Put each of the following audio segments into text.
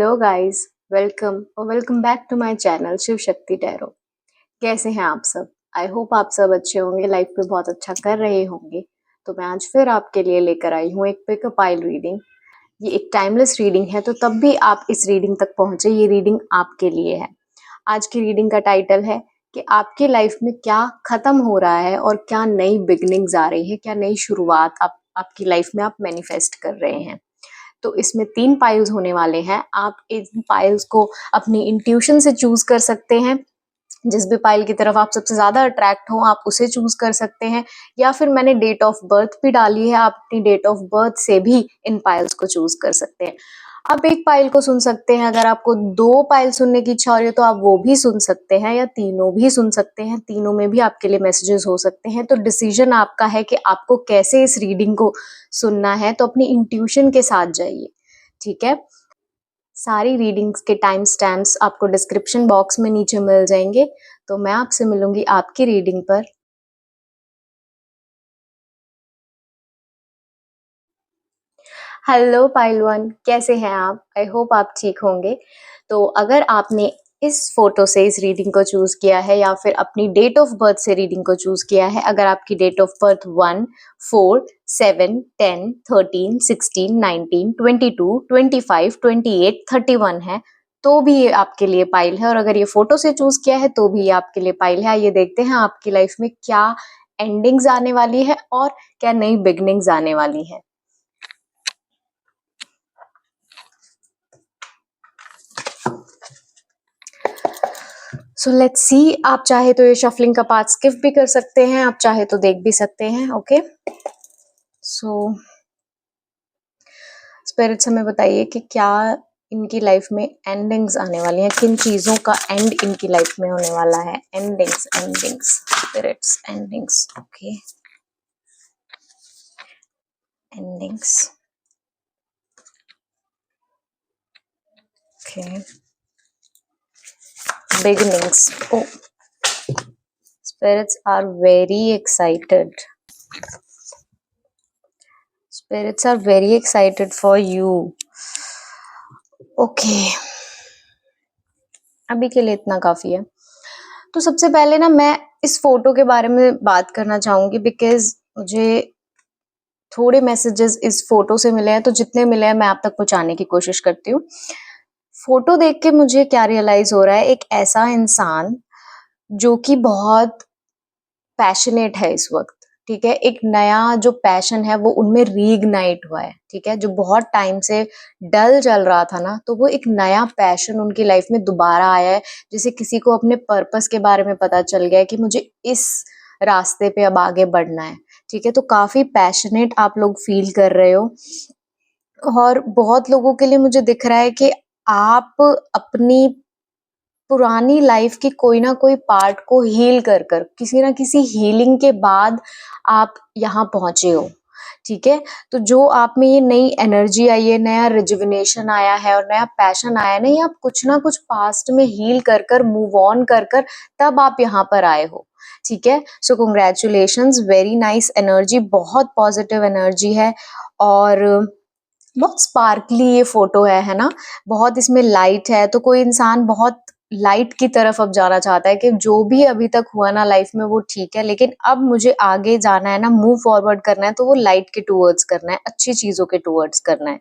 Hello guys, welcome back to my channel Shiv Shakti tarot. कैसे हैं आप सब? आई होप आप सब अच्छे होंगे, लाइफ में बहुत अच्छा कर रहे होंगे। तो मैं आज फिर आपके लिए लेकर आई हूँ एक पिक अ पाइल रीडिंग। ये एक टाइमलेस रीडिंग है, तो तब भी आप इस रीडिंग तक पहुंचे, ये रीडिंग आपके लिए है। आज की रीडिंग का टाइटल है कि आपकी लाइफ में क्या खत्म हो रहा है और क्या नई बिगनिंग्स आ रही है, क्या नई शुरुआत आपकी लाइफ में आप मैनिफेस्ट कर रहे हैं। तो इसमें 3 पाइल्स होने वाले हैं। आप इन पाइल्स को अपनी इंट्यूशन से चूज कर सकते हैं। जिस भी पाइल की तरफ आप सबसे ज्यादा अट्रैक्ट हो आप उसे चूज कर सकते हैं, या फिर मैंने डेट ऑफ बर्थ भी डाली है, आप अपनी डेट ऑफ बर्थ से भी इन पाइल्स को चूज कर सकते हैं। आप एक पाइल को सुन सकते हैं, अगर आपको 2 पाइल सुनने की इच्छा हो रही है तो आप वो भी सुन सकते हैं, या तीनों भी सुन सकते हैं। तीनों में भी आपके लिए मैसेजेस हो सकते हैं। तो डिसीजन आपका है कि आपको कैसे इस रीडिंग को सुनना है। तो अपनी इंट्यूशन के साथ जाइए, ठीक है। सारी रीडिंग्स के टाइम स्टैम्प्स आपको डिस्क्रिप्शन बॉक्स में नीचे मिल जाएंगे। तो मैं आपसे मिलूंगी आपकी रीडिंग पर। हेलो पाइल वन, कैसे हैं आप? आई होप आप ठीक होंगे। तो अगर आपने इस फोटो से इस रीडिंग को चूज किया है, या फिर अपनी डेट ऑफ बर्थ से रीडिंग को चूज किया है, अगर आपकी डेट ऑफ बर्थ 1, 4, 7, 10, 13, 16, 19, 22, 25, 28, 31 है, तो भी ये आपके लिए पाइल है। और अगर ये फोटो से चूज किया है तो भी ये आपके लिए पाइल है। आइए देखते हैं आपकी लाइफ में क्या एंडिंग्स आने वाली है और क्या नई बिगनिंग्स आने वाली है। So let's see. आप चाहे तो ये शफलिंग का पार्ट स्किप भी कर सकते हैं, आप चाहे तो देख भी सकते हैं। ओके, सो स्पिरिट्स हमें बताइए कि क्या इनकी लाइफ में एंडिंग्स आने वाली हैं, किन चीजों का एंड इनकी लाइफ में होने वाला है। Endings spirits, endings. Okay, endings. Okay, beginnings. Oh, spirits are very excited. Spirits are very excited for you. Okay, अभी के लिए इतना काफी है। तो सबसे पहले ना मैं इस फोटो के बारे में बात करना चाहूंगी, बिकॉज मुझे थोड़े मैसेजेस इस फोटो से मिले हैं, तो जितने मिले हैं मैं आप तक पहुंचाने की कोशिश करती हूँ। फोटो देख के मुझे क्या रियलाइज हो रहा है, एक ऐसा इंसान जो कि बहुत पैशनेट है इस वक्त, ठीक है। एक नया जो पैशन है वो उनमें रीइग्नाइट हुआ है, ठीक है। जो बहुत टाइम से डल चल रहा था ना, तो वो एक नया पैशन उनकी लाइफ में दोबारा आया है। जैसे किसी को अपने पर्पस के बारे में पता चल गया है कि मुझे इस रास्ते पे अब आगे बढ़ना है, ठीक है। तो काफी पैशनेट आप लोग फील कर रहे हो। और बहुत लोगों के लिए मुझे दिख रहा है कि आप अपनी पुरानी लाइफ की कोई ना कोई पार्ट को हील कर कर, किसी ना किसी हीलिंग के बाद आप यहाँ पहुंचे हो, ठीक है। तो जो आप में ये नई एनर्जी आई है, नया रिजुविनेशन आया है और नया पैशन आया है, नहीं, आप कुछ ना कुछ पास्ट में हील कर कर, मूव ऑन कर कर तब आप यहाँ पर आए हो, ठीक है। सो कंग्रेचुलेशंस, वेरी नाइस एनर्जी, बहुत पॉजिटिव एनर्जी है। और बहुत स्पार्कली ये फोटो है ना। बहुत इसमें लाइट है, तो कोई इंसान बहुत लाइट की तरफ अब जाना चाहता है कि जो भी अभी तक हुआ ना लाइफ में वो ठीक है, लेकिन अब मुझे आगे जाना है ना, मूव फॉरवर्ड करना है, तो वो लाइट के टूवर्ड्स करना है, अच्छी चीजों के टूवर्ड्स करना है,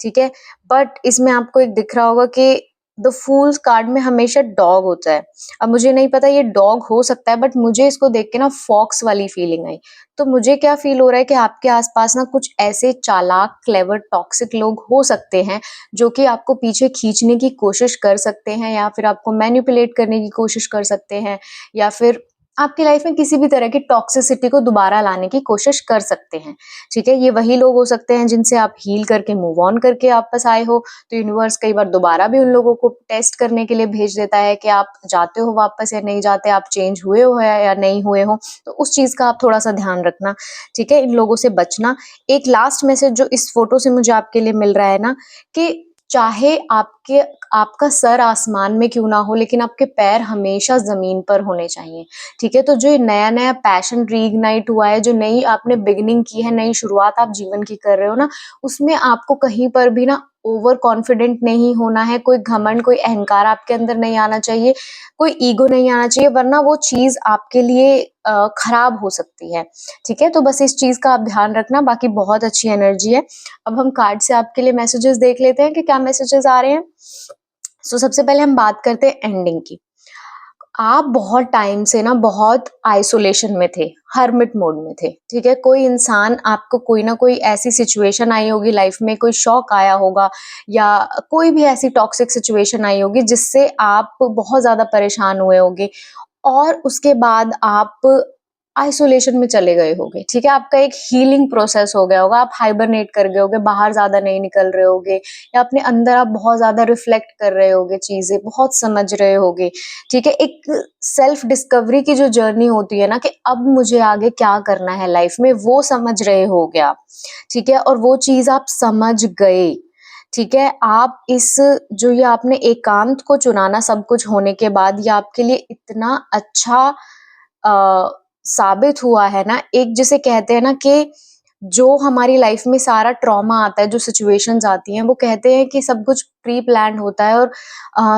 ठीक है। बट इसमें आपको एक दिख रहा होगा कि द फूल्स कार्ड में हमेशा डॉग होता है। अब मुझे नहीं पता ये डॉग हो सकता है, बट मुझे इसको देख के ना फॉक्स वाली फीलिंग आई। तो मुझे क्या फील हो रहा है कि आपके आसपास ना कुछ ऐसे चालाक, क्लेवर, टॉक्सिक लोग हो सकते हैं जो कि आपको पीछे खींचने की कोशिश कर सकते हैं, या फिर आपको मैनिपुलेट करने की कोशिश कर सकते हैं, या फिर आपकी लाइफ में किसी भी तरह की टॉक्सिसिटी को दोबारा लाने की कोशिश कर सकते हैं, ठीक है। ये वही लोग हो सकते हैं जिनसे आप हील करके, मूव ऑन करके वापस आए हो। तो यूनिवर्स कई बार दोबारा भी उन लोगों को टेस्ट करने के लिए भेज देता है कि आप जाते हो वापस या नहीं जाते, आप चेंज हुए हो या नहीं हुए हो। तो उस चीज का आप थोड़ा सा ध्यान रखना, ठीक है, इन लोगों से बचना। एक लास्ट मैसेज जो इस फोटो से मुझे आपके लिए मिल रहा है ना, कि चाहे आपका सर आसमान में क्यों ना हो, लेकिन आपके पैर हमेशा जमीन पर होने चाहिए, ठीक है। तो जो ये नया नया पैशन रीइग्नाइट हुआ है, जो नई आपने बिगिनिंग की है, नई शुरुआत आप जीवन की कर रहे हो ना, उसमें आपको कहीं पर भी ना ओवर कॉन्फिडेंट नहीं होना है, कोई घमंड, कोई अहंकार आपके अंदर नहीं आना चाहिए, कोई ईगो नहीं आना चाहिए, वरना वो चीज़ आपके लिए खराब हो सकती है, ठीक है? तो बस इस चीज़ का आप ध्यान रखना, बाकी बहुत अच्छी एनर्जी है। अब हम कार्ड से आपके लिए मैसेजेस देख लेते हैं कि क्या मैसेजेस आ रहे हैं। सो सबसे पहले हम बात करते हैं एंडिंग की। आप बहुत टाइम से ना बहुत आइसोलेशन में थे, हर्मिट मोड में थे, ठीक है? कोई इंसान आपको कोई ना कोई ऐसी सिचुएशन आई होगी लाइफ में, कोई शॉक आया होगा या कोई भी ऐसी टॉक्सिक सिचुएशन आई होगी जिससे आप बहुत ज़्यादा परेशान हुए होंगे और उसके बाद आप आइसोलेशन में चले गए होगे, ठीक है? आपका एक हीलिंग प्रोसेस हो गया होगा, आप हाइबरनेट कर गए होगे, बाहर ज़्यादा नहीं निकल रहे होगे या अपने अंदर आप बहुत ज़्यादा रिफ्लेक्ट कर रहे होगे चीज़ें, बहुत समझ रहे होगे, ठीक है? एक सेल्फ डिस्कवरी की जो जर्नी होती है ना कि अब मुझे आगे क्या करना है लाइफ में, वो समझ रहे होगे आप, ठीक है? और वो चीज़ आप समझ गए, ठीक है? आप इस जो ये आपने एकांत को चुना ना सब कुछ होने के बाद, ये आपके लिए इतना अच्छा अ, साबित हुआ है ना, एक जिसे कहते हैं ना कि जो हमारी लाइफ में सारा ट्रॉमा आता है, जो सिचुएशंस आती हैं, वो कहते हैं कि सब कुछ प्री प्लान्ड होता है और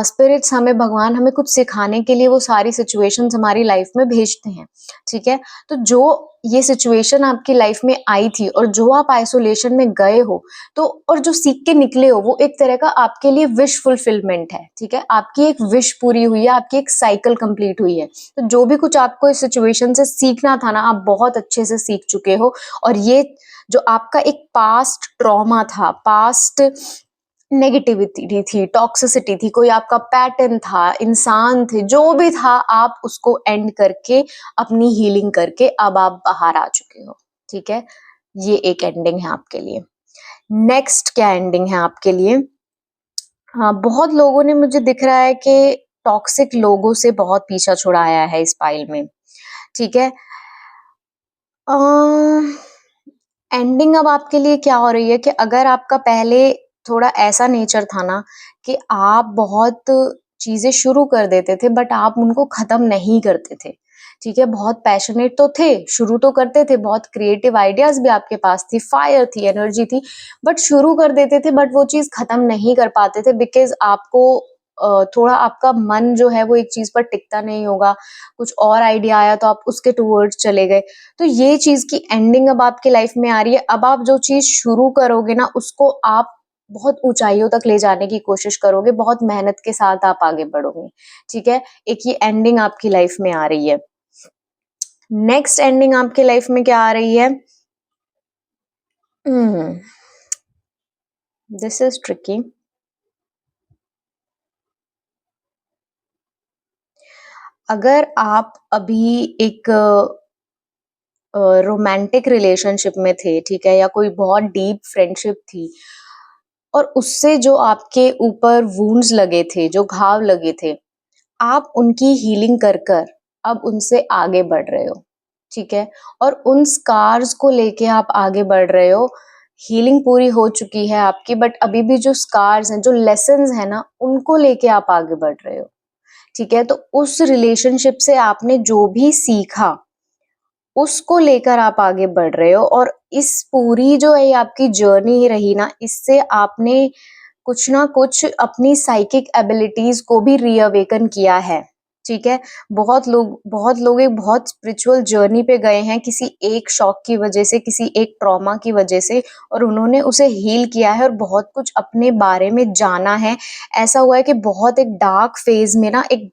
स्पिरिट्स हमें भगवान हमें कुछ सिखाने के लिए वो सारी सिचुएशंस हमारी लाइफ में भेजते हैं, ठीक है? तो जो ये सिचुएशन आपकी लाइफ में आई थी और जो आप आइसोलेशन में गए हो, तो और जो सीख के निकले हो, वो एक तरह का आपके लिए विश फुलफिलमेंट है, ठीक है? आपकी एक विश पूरी हुई है, आपकी एक साइकिल कंप्लीट हुई है। तो जो भी कुछ आपको इस सिचुएशन से सीखना था ना, आप बहुत अच्छे से सीख चुके हो और ये जो आपका एक पास्ट ट्रॉमा था, पास्ट नेगेटिविटी थी, टॉक्सिसिटी थी, कोई आपका पैटर्न था, इंसान थे, जो भी था, आप उसको एंड करके, अपनी हीलिंग करके अब आप बाहर आ चुके हो, ठीक है? ये एक एंडिंग है आपके लिए। नेक्स्ट क्या एंडिंग है आपके लिए? हाँ, बहुत लोगों ने मुझे दिख रहा है कि टॉक्सिक लोगों से बहुत पीछा छुड़ाया है इस पाइल में, ठीक है? अ, एंडिंग अब आपके लिए क्या हो रही है कि अगर आपका पहले थोड़ा ऐसा नेचर था ना कि आप बहुत चीज़ें शुरू कर देते थे बट आप उनको ख़त्म नहीं करते थे, ठीक है? बहुत पैशनेट तो थे, शुरू तो करते थे, बहुत क्रिएटिव आइडियाज़ भी आपके पास थी, फायर थी, एनर्जी थी, बट शुरू कर देते थे बट वो चीज़ ख़त्म नहीं कर पाते थे बिकॉज़ आपको थोड़ा आपका मन जो है वो एक चीज़ पर टिकता नहीं होगा, कुछ और आइडिया आया तो आप उसके टुवर्ड्स चले गए। तो ये चीज़ की एंडिंग अब आपकी लाइफ में आ रही है। अब आप जो चीज़ शुरू करोगे ना, उसको आप बहुत ऊँचाइयों तक ले जाने की कोशिश करोगे, बहुत मेहनत के साथ आप आगे बढ़ोगे, ठीक है? एक ये एंडिंग आपकी लाइफ में आ रही है। नेक्स्ट एंडिंग आपकी लाइफ में क्या आ रही है? हुँ, दिस इज़ ट्रिकी। अगर आप अभी एक रोमांटिक रिलेशनशिप में थे, ठीक है? या कोई बहुत डीप फ्रेंडशिप थी और उससे जो आपके ऊपर वुंड्स लगे थे, जो घाव लगे थे, आप उनकी हीलिंग कर कर अब उनसे आगे बढ़ रहे हो, ठीक है? और उन स्कार्स को लेके आप आगे बढ़ रहे हो। हीलिंग पूरी हो चुकी है आपकी बट अभी भी जो स्कार्स हैं, जो लेसन्स हैं ना, उनको लेके आप आगे बढ़ रहे हो, ठीक है? तो उस रिलेशनशिप से आपने जो भी सीखा उसको लेकर आप आगे बढ़ रहे हो और इस पूरी जो है आपकी जर्नी रही ना, इससे आपने कुछ ना कुछ अपनी साइकिक एबिलिटीज़ को भी रीअवेकन किया है, ठीक है? बहुत लोग एक बहुत स्पिरिचुअल जर्नी पे गए हैं किसी एक शॉक की वजह से, किसी एक ट्रॉमा की वजह से और उन्होंने उसे हील किया है और बहुत कुछ अपने बारे में जाना है। ऐसा हुआ है कि बहुत एक डार्क फ़ेज़ में ना एक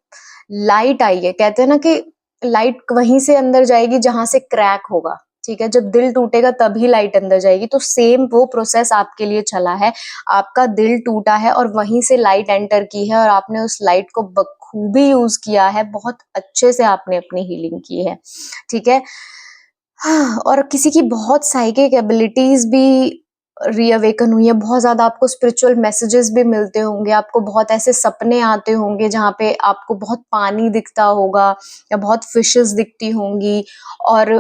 लाइट आई है। कहते हैं ना कि लाइट वहीं से अंदर जाएगी जहाँ से क्रैक होगा, ठीक है? जब दिल टूटेगा तभी लाइट अंदर जाएगी, तो सेम वो प्रोसेस आपके लिए चला है। आपका दिल टूटा है और वहीं से लाइट एंटर की है और आपने उस लाइट को बखूबी यूज़ किया है, बहुत अच्छे से आपने अपनी हीलिंग की है, ठीक है? हाँ, और किसी की बहुत साइकिक एबिलिटीज़ भी रीअवेकन हुई है, बहुत ज़्यादा आपको स्पिरिचुअल मैसेजेस भी मिलते होंगे, आपको बहुत ऐसे सपने आते होंगे जहाँ पे आपको बहुत पानी दिखता होगा या बहुत फिशेज़ दिखती होंगी और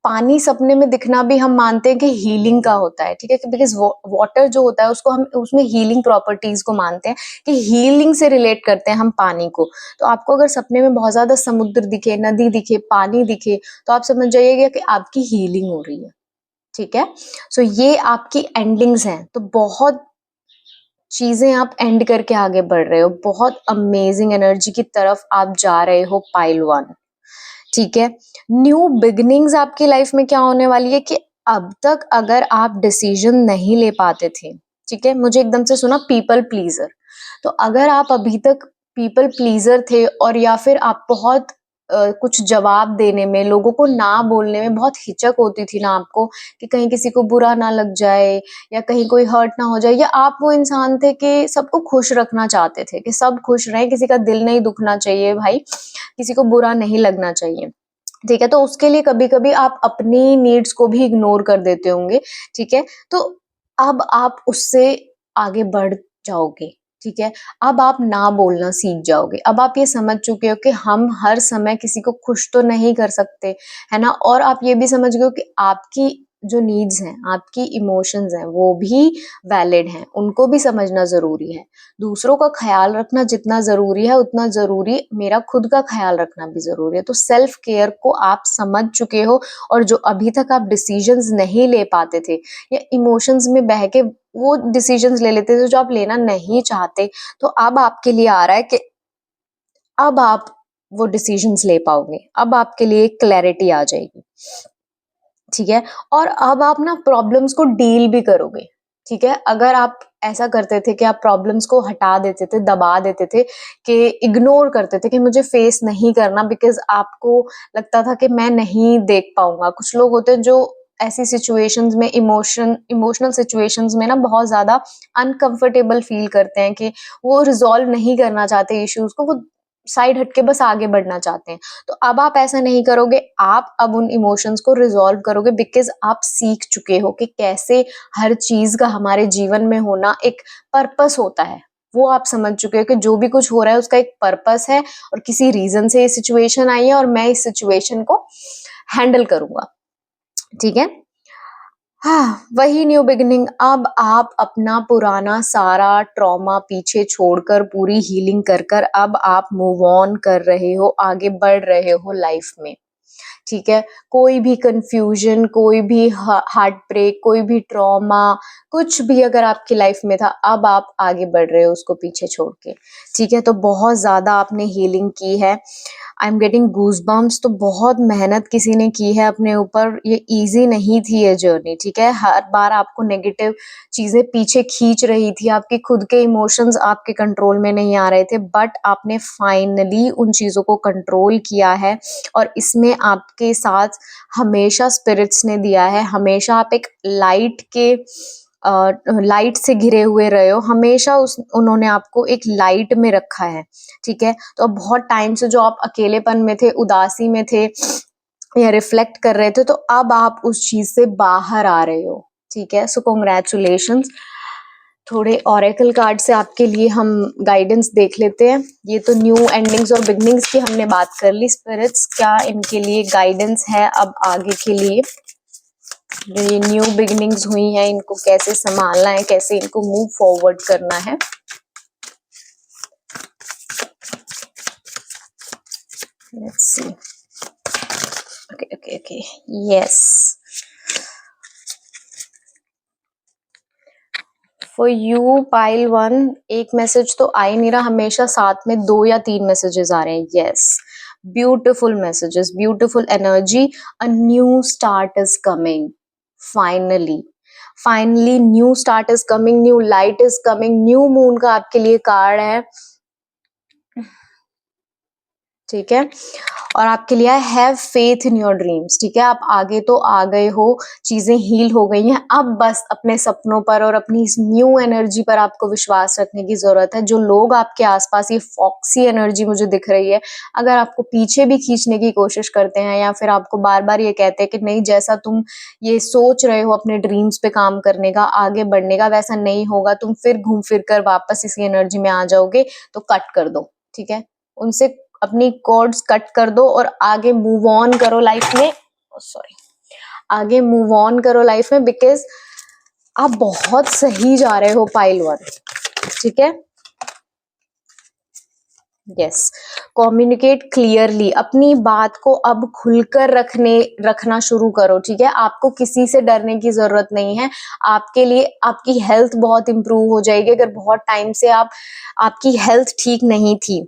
पानी सपने में दिखना भी हम मानते हैं कि हीलिंग का होता है, ठीक है? बिकॉज़ वाटर जो होता है उसको हम उसमें हीलिंग प्रॉपर्टीज़ को मानते हैं कि हीलिंग से रिलेट करते हैं हम पानी को। तो आपको अगर सपने में बहुत ज़्यादा समुद्र दिखे, नदी दिखे, पानी दिखे, तो आप समझ जाइएगा कि आपकी हीलिंग हो रही है, ठीक है? सो ये आपकी एंडिंग्स हैं, तो बहुत चीजें आप एंड करके आगे बढ़ रहे हो, बहुत अमेजिंग एनर्जी की तरफ आप जा रहे हो पाइल वन। ठीक है, न्यू बिगिनिंग्स आपकी लाइफ में क्या होने वाली है कि अब तक अगर आप डिसीजन नहीं ले पाते थे, ठीक है, मुझे एकदम से सुना पीपल प्लीजर, तो अगर आप अभी तक पीपल प्लीजर थे और या फिर आप बहुत कुछ जवाब देने में, लोगों को ना बोलने में बहुत हिचक होती थी ना आपको, कि कहीं किसी को बुरा ना लग जाए या कहीं कोई हर्ट ना हो जाए, या आप वो इंसान थे कि सबको खुश रखना चाहते थे कि सब खुश रहें, किसी का दिल नहीं दुखना चाहिए भाई, किसी को बुरा नहीं लगना चाहिए। ठीक है, तो उसके लिए कभी-कभी आप अपनी नीड्स को भी इग्नोर कर देते होंगे, ठीक है? तो अब आप उससे आगे बढ़ जाओगे, ठीक है? अब आप ना बोलना सीख जाओगे। अब आप ये समझ चुके हो कि हम हर समय किसी को खुश तो नहीं कर सकते, है ना? और आप ये भी समझ गए हो कि आपकी जो नीड्स हैं, आपकी इमोशंस हैं, वो भी वैलिड हैं, उनको भी समझना ज़रूरी है। दूसरों का ख्याल रखना जितना ज़रूरी है, उतना ज़रूरी मेरा खुद का ख्याल रखना भी ज़रूरी है। तो सेल्फ केयर को आप समझ चुके हो, और जो अभी तक आप डिसीजंस नहीं ले पाते थे या इमोशंस में बह के वो डिसीजंस ले लेते थे जो आप लेना नहीं चाहते, तो अब आपके लिए आ रहा है कि अब आप वो डिसीजंस ले पाओगे। अब आपके लिए क्लैरिटी आ जाएगी। ठीक है? और अब आप ना प्रॉब्लम्स को डील भी करोगे, ठीक है? अगर आप ऐसा करते थे कि आप प्रॉब्लम्स को हटा देते थे, दबा देते थे, कि इग्नोर करते थे कि मुझे फेस नहीं करना बिकॉज़ आपको लगता था कि मैं नहीं देख पाऊँगा। कुछ लोग होते हैं जो ऐसी सिचुएशंस में इमोशनल सिचुएशंस में ना बहुत ज़्यादा अनकंफर्टेबल फ़ील करते हैं कि वो रिज़ॉल्व नहीं करना चाहते इश्यूज़ को, वो साइड हट के बस आगे बढ़ना चाहते हैं। तो अब आप ऐसा नहीं करोगे, आप अब उन इमोशंस को रिज़ॉल्व करोगे बिकॉज़ आप सीख चुके हो कि कैसे हर चीज़ का हमारे जीवन में होना एक पर्पस होता है। वो आप समझ चुके हो कि जो भी कुछ हो रहा है उसका एक पर्पस है, और किसी रीज़न से ये सिचुएशन आई है और मैं इस सिचुएशन को हैंडल करूँगा। ठीक है? हाँ, वही न्यू बिगिनिंग। अब आप अपना पुराना सारा ट्रॉमा पीछे छोड़कर, पूरी हीलिंग कर अब आप मूव ऑन कर रहे हो, आगे बढ़ रहे हो लाइफ में। ठीक है? कोई भी कन्फ्यूज़न, कोई भी हार्ट ब्रेक, कोई भी ट्रॉमा, कुछ भी अगर आपकी लाइफ में था, अब आप आगे बढ़ रहे हो उसको पीछे छोड़ के। ठीक है? तो बहुत ज़्यादा आपने हीलिंग की है। I am getting goosebumps. तो बहुत मेहनत किसी ने की है अपने ऊपर, ये ईज़ी नहीं थी ये जर्नी, ठीक है? हर बार आपको नेगेटिव चीज़ें पीछे खींच रही थी, आपके खुद के इमोशंस आपके कंट्रोल में नहीं आ रहे थे, बट आपने फाइनली उन चीज़ों को कंट्रोल किया है, और इसमें आपके साथ हमेशा स्पिरिट्स ने दिया है, हमेशा आप एक लाइट से घिरे हुए रहे हो, हमेशा उन्होंने आपको एक लाइट में रखा है, ठीक है? तो अब बहुत टाइम से जो आप अकेलेपन में थे, उदासी में थे या रिफ्लेक्ट कर रहे थे, तो अब आप उस चीज़ से बाहर आ रहे हो, ठीक है? सो कांग्रेचुलेशंस। थोड़े ओरेकल कार्ड से आपके लिए हम गाइडेंस देख लेते हैं। ये तो न्यू एंडिंग्स और बिगनिंग्स की हमने बात कर ली। स्पिरिट्स क्या इनके लिए गाइडेंस है अब आगे के लिए? जो ये न्यू बिगनिंग्स हुई हैं, इनको कैसे संभालना है, कैसे इनको मूव फॉरवर्ड करना है? Let's see. Okay, yes. For you pile one, एक मैसेज तो आ ही नहीं रहा, हमेशा साथ में 2 या 3 मैसेजेस आ रहे हैं। Yes, beautiful messages, beautiful energy. A new start is coming, finally. Finally new start is coming, new light is coming. New moon का आपके लिए कार्ड है, ठीक है? और आपके लिए have faith in your dreams, ठीक है? आप आगे तो आ गए हो, चीजें हील हो गई हैं, अब बस अपने सपनों पर और अपनी इस न्यू एनर्जी पर आपको विश्वास रखने की जरूरत है। जो लोग आपके आसपास, ये फॉक्सी एनर्जी मुझे दिख रही है, अगर आपको पीछे भी खींचने की कोशिश करते हैं या फिर आपको बार बार ये कहते हैं कि नहीं, जैसा तुम ये सोच रहे हो अपने ड्रीम्स पे काम करने का, आगे बढ़ने का, वैसा नहीं होगा, तुम फिर घूम फिर कर वापस इसी एनर्जी में आ जाओगे, तो कट कर दो, ठीक है? उनसे अपनी कॉर्ड्स कट कर दो और आगे मूव ऑन करो लाइफ में। सॉरी, आगे मूव ऑन करो लाइफ में, बिकॉज आप बहुत सही जा रहे हो पाइल वन, ठीक है? यस, कम्युनिकेट क्लियरली, अपनी बात को अब खुलकर रखना शुरू करो, ठीक है। आपको किसी से डरने की जरूरत नहीं है। आपके लिए आपकी हेल्थ बहुत इंप्रूव हो जाएगी अगर बहुत टाइम से आपकी हेल्थ ठीक नहीं थी।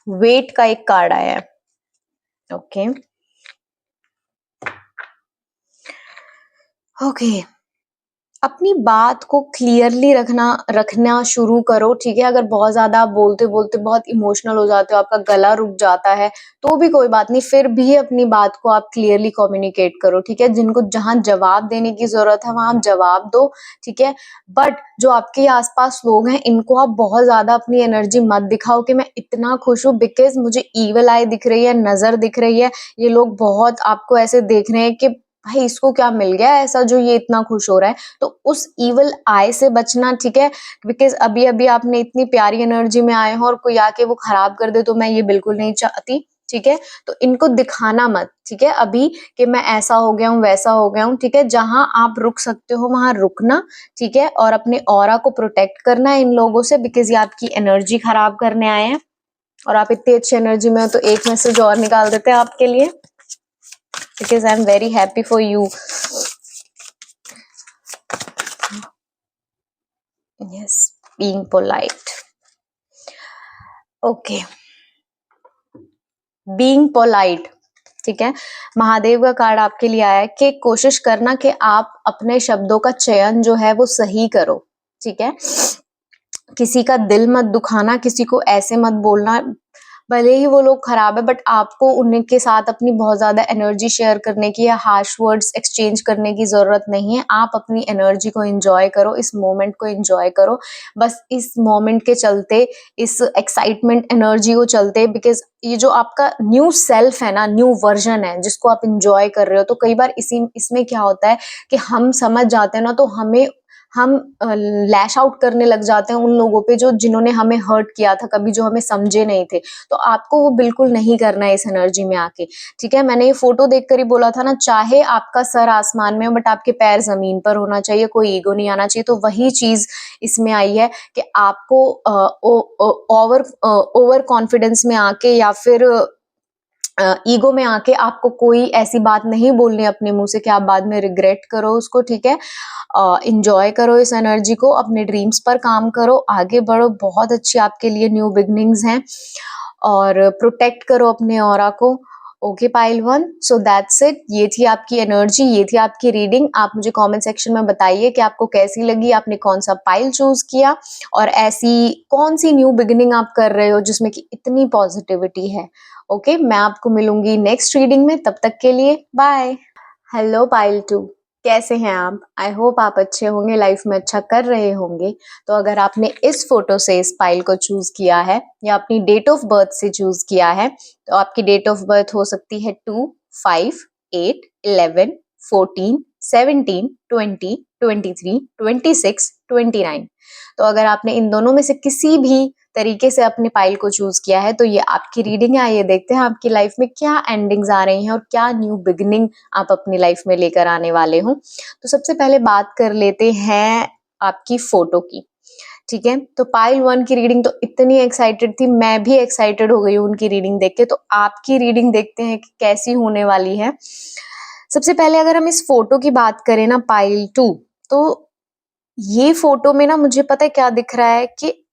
वेट का एक कार्ड आया है, ओके ओके। अपनी बात को क्लियरली रखना शुरू करो, ठीक है। अगर बहुत ज्यादा आप बोलते बोलते बहुत इमोशनल हो जाते हो, आपका गला रुक जाता है, तो भी कोई बात नहीं, फिर भी अपनी बात को आप क्लियरली कम्युनिकेट करो, ठीक है। जिनको जहां जवाब देने की जरूरत है वहां आप जवाब दो, ठीक है। बट जो आपके आसपास लोग हैं इनको आप बहुत ज्यादा अपनी एनर्जी मत दिखाओ कि मैं इतना खुश हूँ, बिकॉज मुझे ईवल आई दिख रही है, नजर दिख रही है। ये लोग बहुत आपको ऐसे देख रहे हैं कि भाई इसको क्या मिल गया ऐसा जो ये इतना खुश हो रहा है। तो उस इवल आई से बचना, ठीक है। बिकॉज अभी अभी आपने इतनी प्यारी एनर्जी में आए हो और कोई आके वो खराब कर दे, तो मैं ये बिल्कुल नहीं चाहती, ठीक है। तो इनको दिखाना मत, ठीक है, अभी कि मैं ऐसा हो गया हूँ वैसा हो गया हूँ, ठीक है। जहां आप रुक सकते हो वहां रुकना, ठीक है, और अपने ऑरा को प्रोटेक्ट करना है इन लोगों से, बिकॉज ये आपकी एनर्जी खराब करने आए हैं। और आप इतनी अच्छी एनर्जी में हो, तो एक मैसेज और निकाल देते हैं आपके लिए, because I'm very happy for you. Yes, being polite. Okay, being polite, ठीक है। महादेव का कार्ड आपके लिए आया है कि कोशिश करना कि आप अपने शब्दों का चयन जो है वो सही करो, ठीक है। किसी का दिल मत दुखाना, किसी को ऐसे मत बोलना, भले ही वो लोग खराब है, बट आपको उनके साथ अपनी बहुत ज्यादा एनर्जी शेयर करने की या हार्श वर्ड्स एक्सचेंज करने की जरूरत नहीं है। आप अपनी एनर्जी को एंजॉय करो, इस मोमेंट को एंजॉय करो, बस इस मोमेंट के चलते, इस एक्साइटमेंट एनर्जी को चलते, बिकॉज ये जो आपका न्यू सेल्फ है ना, न्यू वर्जन है जिसको आप एंजॉय कर रहे हो, तो कई बार इसमें क्या होता है कि हम समझ जाते हैं ना, तो हम लैश आउट करने लग जाते हैं उन लोगों पे जो जिन्होंने हमें हर्ट किया था कभी, जो हमें समझे नहीं थे। तो आपको वो बिल्कुल नहीं करना है इस एनर्जी में आके, ठीक है। मैंने ये फोटो देखकर ही बोला था ना, चाहे आपका सर आसमान में हो बट आपके पैर जमीन पर होना चाहिए, कोई ईगो नहीं आना चाहिए। तो वही चीज इसमें आई है कि आपको ओवर कॉन्फिडेंस में आके या फिर ईगो में आके आपको कोई ऐसी बात नहीं बोलनी अपने मुंह से कि आप बाद में रिग्रेट करो उसको, ठीक है। इंजॉय करो इस एनर्जी को, अपने ड्रीम्स पर काम करो, आगे बढ़ो, बहुत अच्छी आपके लिए न्यू बिगनिंग्स हैं, और प्रोटेक्ट करो अपने ऑरा को। Okay pile one, so that's it. ये थी आपकी एनर्जी, ये थी आपकी रीडिंग। आप मुझे कमेंट सेक्शन में बताइए कि आपको कैसी लगी, आपने कौन सा पाइल चूज किया, और ऐसी कौन सी न्यू बिगिनिंग आप कर रहे हो जिसमें कि इतनी पॉजिटिविटी है। ओके, मैं आपको मिलूंगी नेक्स्ट रीडिंग में, तब तक के लिए बाय। हेलो पाइल 2, कैसे हैं आप? आई होप आप अच्छे होंगे, लाइफ में अच्छा कर रहे होंगे। तो अगर आपने इस फोटो से इस पाइल को चूज किया है या अपनी डेट ऑफ बर्थ से चूज किया है, तो आपकी डेट ऑफ बर्थ हो सकती है 2, 5, 8, 11, 14, 17, 20, 23, 26, 29। तो अगर आपने इन दोनों में से किसी भी तरीके से अपने पाइल को चूज किया है, तो ये आपकी रीडिंग है। आइए देखते हैं आपकी लाइफ में क्या एंडिंग्स आ रही हैं और क्या न्यू बिगिनिंग आप अपनी लाइफ में लेकर आने वाले हो। तो सबसे पहले बात कर लेते हैं आपकी फोटो की, ठीक है। तो पाइल 1 की रीडिंग तो इतनी एक्साइटेड थी, मैं भी एक्साइटेड हो गई हूँ उनकी रीडिंग देख के। तो आपकी रीडिंग देखते हैं कि कैसी होने वाली है। सबसे पहले अगर हम इस फोटो की बात करें ना, पाइल 2, तो ये फोटो में ना मुझे पता है क्या दिख रहा है कि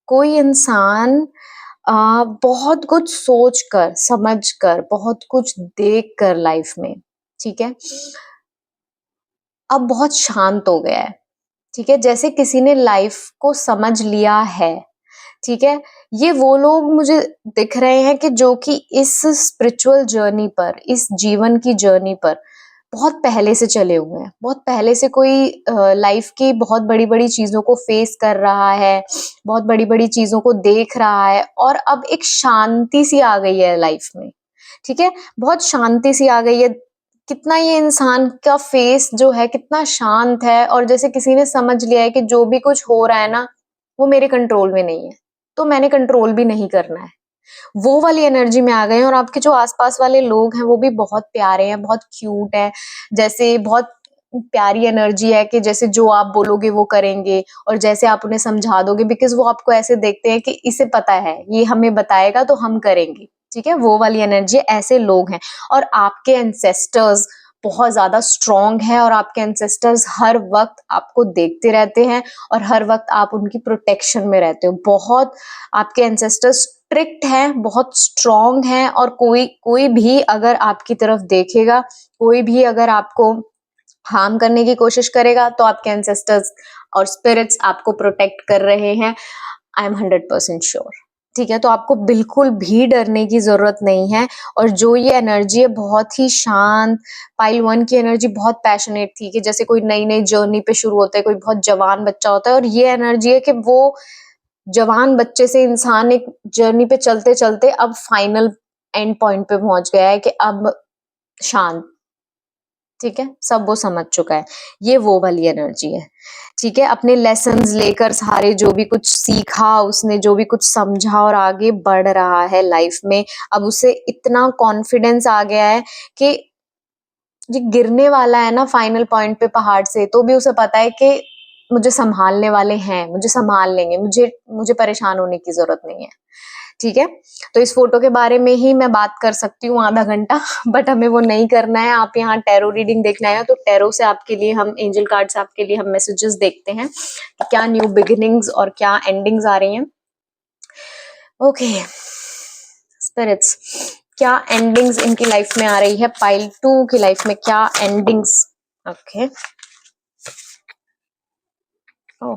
कोई इंसान बहुत कुछ सोच कर, समझ कर, बहुत कुछ देख कर लाइफ में, ठीक है, अब बहुत शांत हो गया है, ठीक है। जैसे किसी ने लाइफ को समझ लिया है, ठीक है। ये वो लोग मुझे दिख रहे हैं कि जो कि इस स्पिरिचुअल जर्नी पर, इस जीवन की जर्नी पर बहुत पहले से चले हुए हैं, बहुत पहले से कोई लाइफ की बहुत बड़ी बड़ी चीजों को फेस कर रहा है, बहुत बड़ी बड़ी चीजों को देख रहा है, और अब एक शांति सी आ गई है लाइफ में, ठीक है। बहुत शांति सी आ गई है, कितना ये इंसान का फेस जो है कितना शांत है, और जैसे किसी ने समझ लिया है कि जो भी कुछ हो रहा है ना, वो मेरे कंट्रोल में नहीं है, तो मैंने कंट्रोल भी नहीं करना है। वो वाली एनर्जी में आ गए हैं। और आपके जो आसपास वाले लोग हैं वो भी बहुत प्यारे हैं, बहुत क्यूट हैं, जैसे बहुत प्यारी एनर्जी है कि जैसे जो आप बोलोगे वो करेंगे और जैसे आप उन्हें समझा दोगे, बिकॉज वो आपको ऐसे देखते हैं कि इसे पता है ये हमें बताएगा तो हम करेंगे, ठीक है, वो वाली एनर्जी, ऐसे लोग हैं। और आपके एंसेस्टर्स बहुत ज्यादा स्ट्रांग है और आपके एंसेस्टर्स हर वक्त आपको देखते रहते हैं और हर वक्त आप उनकी प्रोटेक्शन में रहते हो। बहुत आपके एंसेस्टर्स स्ट्रिक्ट हैं, बहुत स्ट्रांग हैं, और कोई कोई भी अगर आपकी तरफ देखेगा, कोई भी अगर आपको हार्म करने की कोशिश करेगा, तो आपके एंसेस्टर्स और स्पिरिट्स आपको प्रोटेक्ट कर रहे हैं। आई एम 100% श्योर, ठीक है। तो आपको बिल्कुल भी डरने की जरूरत नहीं है। और जो ये एनर्जी है बहुत ही शांत, पाइल 1 की एनर्जी बहुत पैशनेट थी कि जैसे कोई नई नई जर्नी पे शुरू होता है, कोई बहुत जवान बच्चा होता है, और ये एनर्जी है कि वो जवान बच्चे से इंसान एक जर्नी पे चलते चलते अब फाइनल एंड पॉइंट पे पहुंच गया है कि अब शांत, ठीक है, सब वो समझ चुका है। ये वो वाली एनर्जी है, ठीक है। अपने लेसन्स लेकर सारे जो भी कुछ सीखा उसने, जो भी कुछ समझा और आगे बढ़ रहा है लाइफ में, अब उसे इतना कॉन्फिडेंस आ गया है कि ये गिरने वाला है ना फाइनल पॉइंट पे पहाड़ से, तो भी उसे पता है कि मुझे संभालने वाले हैं, मुझे संभाल लेंगे, मुझे मुझे परेशान होने की जरूरत नहीं है, ठीक है। तो इस फोटो के बारे में ही मैं बात कर सकती हूँ आधा घंटा, बट हमें वो नहीं करना है। आप यहाँ टैरो रीडिंग देखना है तो टैरो से आपके लिए हम, एंजल कार्ड से आपके लिए हम मैसेजेस देखते हैं, क्या न्यू बिगिनिंग्स और क्या एंडिंग्स आ रही हैं। ओके स्पिरिट्स, क्या एंडिंग्स इनकी लाइफ में आ रही है, पाइल 2 की लाइफ में क्या endings. Okay oh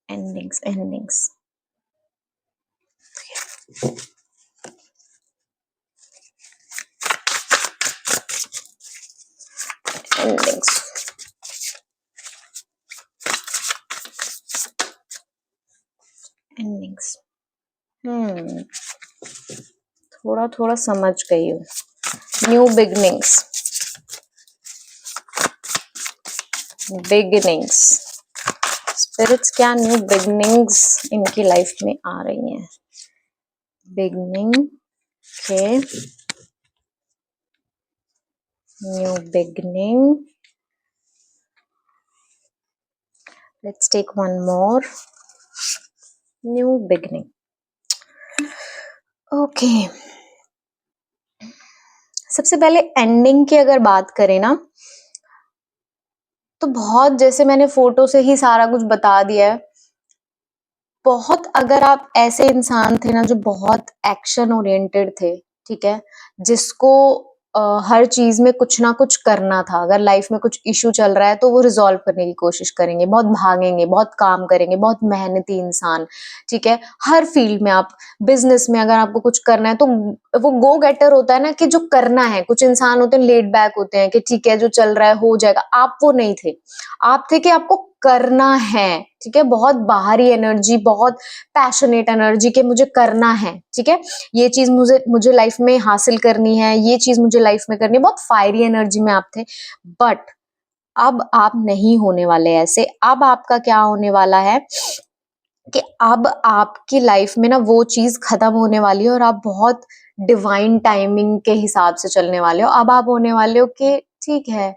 endings endings endings endings थोड़ा थोड़ा समझ गई हूँ। न्यू बिगनिंग्स, बिगिनिंग्स, स्पिरिट्स क्या न्यू बिगनिंग्स इनकी लाइफ में आ रही हैं। बिगनिंग के new beginning, let's take one more, new beginning. Okay सबसे पहले एंडिंग की अगर बात करें ना, तो बहुत, जैसे मैंने फोटो से ही सारा कुछ बता दिया है, बहुत, अगर आप ऐसे इंसान थे ना जो बहुत एक्शन ओरिएंटेड थे, ठीक है, जिसको हर चीज में कुछ ना कुछ करना था, अगर लाइफ में कुछ इशू चल रहा है तो वो रिजॉल्व करने की कोशिश करेंगे, बहुत भागेंगे, बहुत काम करेंगे, बहुत मेहनती इंसान, ठीक है। हर फील्ड में, आप बिजनेस में अगर आपको कुछ करना है तो वो गो गेटर होता है ना, कि जो करना है। कुछ इंसान होते हैं लेड बैक होते हैं कि ठीक है जो चल रहा है हो जाएगा, आप वो नहीं थे। आप थे कि आपको करना है, ठीक है, बहुत बाहरी एनर्जी, बहुत पैशनेट एनर्जी के मुझे करना है, ठीक है, ये चीज मुझे मुझे लाइफ में हासिल करनी है, ये चीज मुझे लाइफ में करनी है, बहुत फायरी एनर्जी में आप थे। बट अब आप नहीं होने वाले ऐसे। अब आपका क्या होने वाला है कि अब आपकी लाइफ में ना वो चीज खत्म होने वाली है और आप बहुत डिवाइन टाइमिंग के हिसाब से चलने वाले हो। अब आप होने वाले हो कि ठीक है,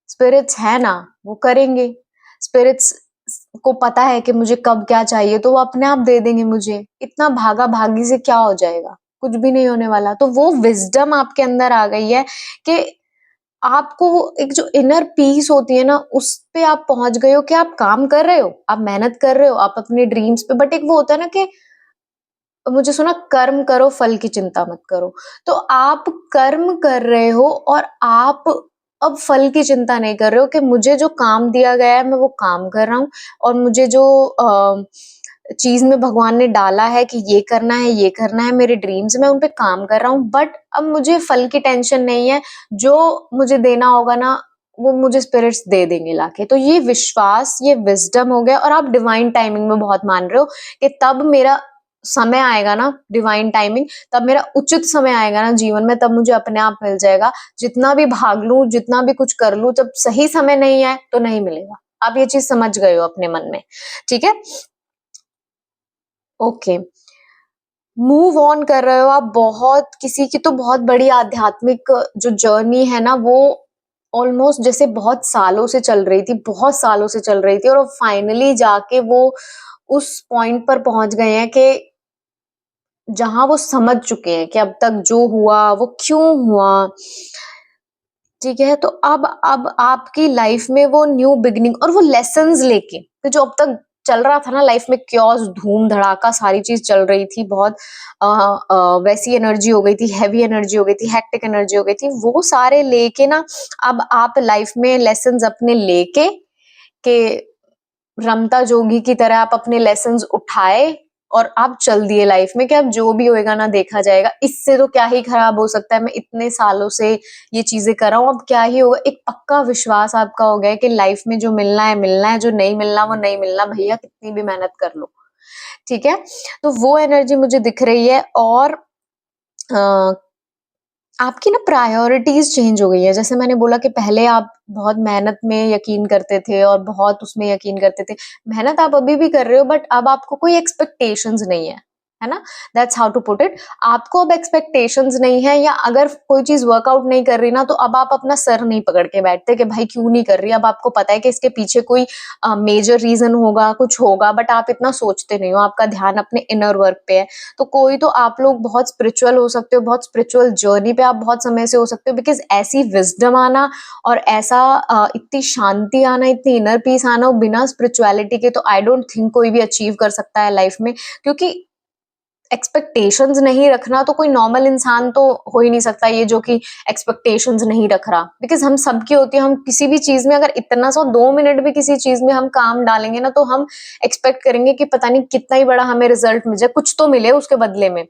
स्पिरिट्स है ना, वो करेंगे। स्पिरिट्स को पता है कि मुझे कब क्या चाहिए, तो वो अपने आप दे देंगे मुझे। इतना भागा भागी से क्या हो जाएगा, कुछ भी नहीं होने वाला। तो वो विजडम आपके अंदर आ गई है कि आपको वो एक जो इनर पीस होती है ना, उस पे आप पहुंच गए हो कि आप काम कर रहे हो, आप मेहनत कर रहे हो, आप अपने ड्रीम्स पे। बट एक वो होता है ना कि मुझे सुना, कर्म करो फल की चिंता मत करो। तो आप कर्म कर रहे हो और आप अब फल की चिंता नहीं कर रहे हो कि मुझे जो काम दिया गया है मैं वो काम कर रहा हूँ, और मुझे जो चीज में भगवान ने डाला है कि ये करना है, ये करना है, मेरे ड्रीम्स, मैं उन पे काम कर रहा हूँ। बट अब मुझे फल की टेंशन नहीं है, जो मुझे देना होगा ना वो मुझे स्पिरिट्स दे देंगे लाके। तो ये विश्वास, ये विजडम हो गया। और आप डिवाइन टाइमिंग में बहुत मान रहे हो कि तब मेरा समय आएगा ना, डिवाइन टाइमिंग, तब मेरा उचित समय आएगा ना जीवन में, तब मुझे अपने आप मिल जाएगा। जितना भी भाग लूं, जितना भी कुछ कर लूं, जब सही समय नहीं आए तो नहीं मिलेगा। आप ये चीज समझ गए हो अपने मन में, ठीक है। ओके मूव ऑन कर रहे हो आप। बहुत, किसी की तो बहुत बड़ी आध्यात्मिक जो जर्नी है ना, वो ऑलमोस्ट जैसे बहुत सालों से चल रही थी, बहुत सालों से चल रही थी, और फाइनली जाके वो उस पॉइंट पर पहुंच गए हैं कि जहां वो समझ चुके हैं कि अब तक जो हुआ वो क्यों हुआ। ठीक है, तो अब आपकी लाइफ में वो न्यू बिगिनिंग और वो लेसन्स लेके, तो जो अब तक चल रहा था ना लाइफ में, क्योस धूम धड़ाका सारी चीज चल रही थी, बहुत वैसी एनर्जी हो गई थी, हैवी एनर्जी हो गई थी, हेक्टिक एनर्जी हो गई थी, वो सारे लेके ना अब आप लाइफ में लेसन्स अपने लेके के रमता जोगी की तरह आप अपने लेसन्स उठाए और आप चल दिए लाइफ में कि अब जो भी होएगा ना देखा जाएगा, इससे तो क्या ही खराब हो सकता है, मैं इतने सालों से ये चीजें कर रहा हूँ, अब क्या ही होगा। एक पक्का विश्वास आपका हो गया है कि लाइफ में जो मिलना है मिलना है, जो नहीं मिलना वो नहीं मिलना, भैया कितनी भी मेहनत कर लो। ठीक है, तो वो एनर्जी मुझे दिख रही है। और अ, आपकी ना प्रायोरिटीज चेंज हो गई है। जैसे मैंने बोला कि पहले आप बहुत मेहनत में यकीन करते थे और बहुत उसमें यकीन करते थे, मेहनत आप अभी भी कर रहे हो, बट अब आपको कोई एक्सपेक्टेशंस नहीं है ना। That's how to put it. आपको अब एक्सपेक्टेशंस नहीं है, या अगर कोई चीज वर्कआउट नहीं कर रही ना, तो अब आप अपना सर नहीं पकड़ के बैठते कि भाई क्यों नहीं कर रही। अब आपको पता है कि इसके पीछे कोई मेजर रीजन होगा, कुछ होगा, बट आप इतना सोचते नहीं हो, आपका ध्यान अपने इनर वर्क पे है। तो कोई तो आप लोग बहुत स्पिरिचुअल हो सकते हो, बहुत स्पिरिचुअल जर्नी पे आप बहुत समय से हो सकते हो, बिकॉज ऐसी विजडम आना और ऐसा इतनी शांति आना, इतनी इनर पीस आना, वो बिना स्पिरिचुअलिटी के तो आई डोंट थिंक कोई भी अचीव कर सकता है लाइफ में। क्योंकि एक्सपेक्टेशंस नहीं रखना तो कोई नॉर्मल इंसान तो हो ही नहीं सकता, ये जो कि एक्सपेक्टेशंस नहीं रख रहा, बिकॉज हम सबकी होती है। हम किसी भी चीज में अगर इतना सा 2 मिनट भी किसी चीज में हम काम डालेंगे ना, तो हम एक्सपेक्ट करेंगे कि पता नहीं कितना ही बड़ा हमें रिजल्ट मिल जाए, कुछ तो मिले उसके बदले में।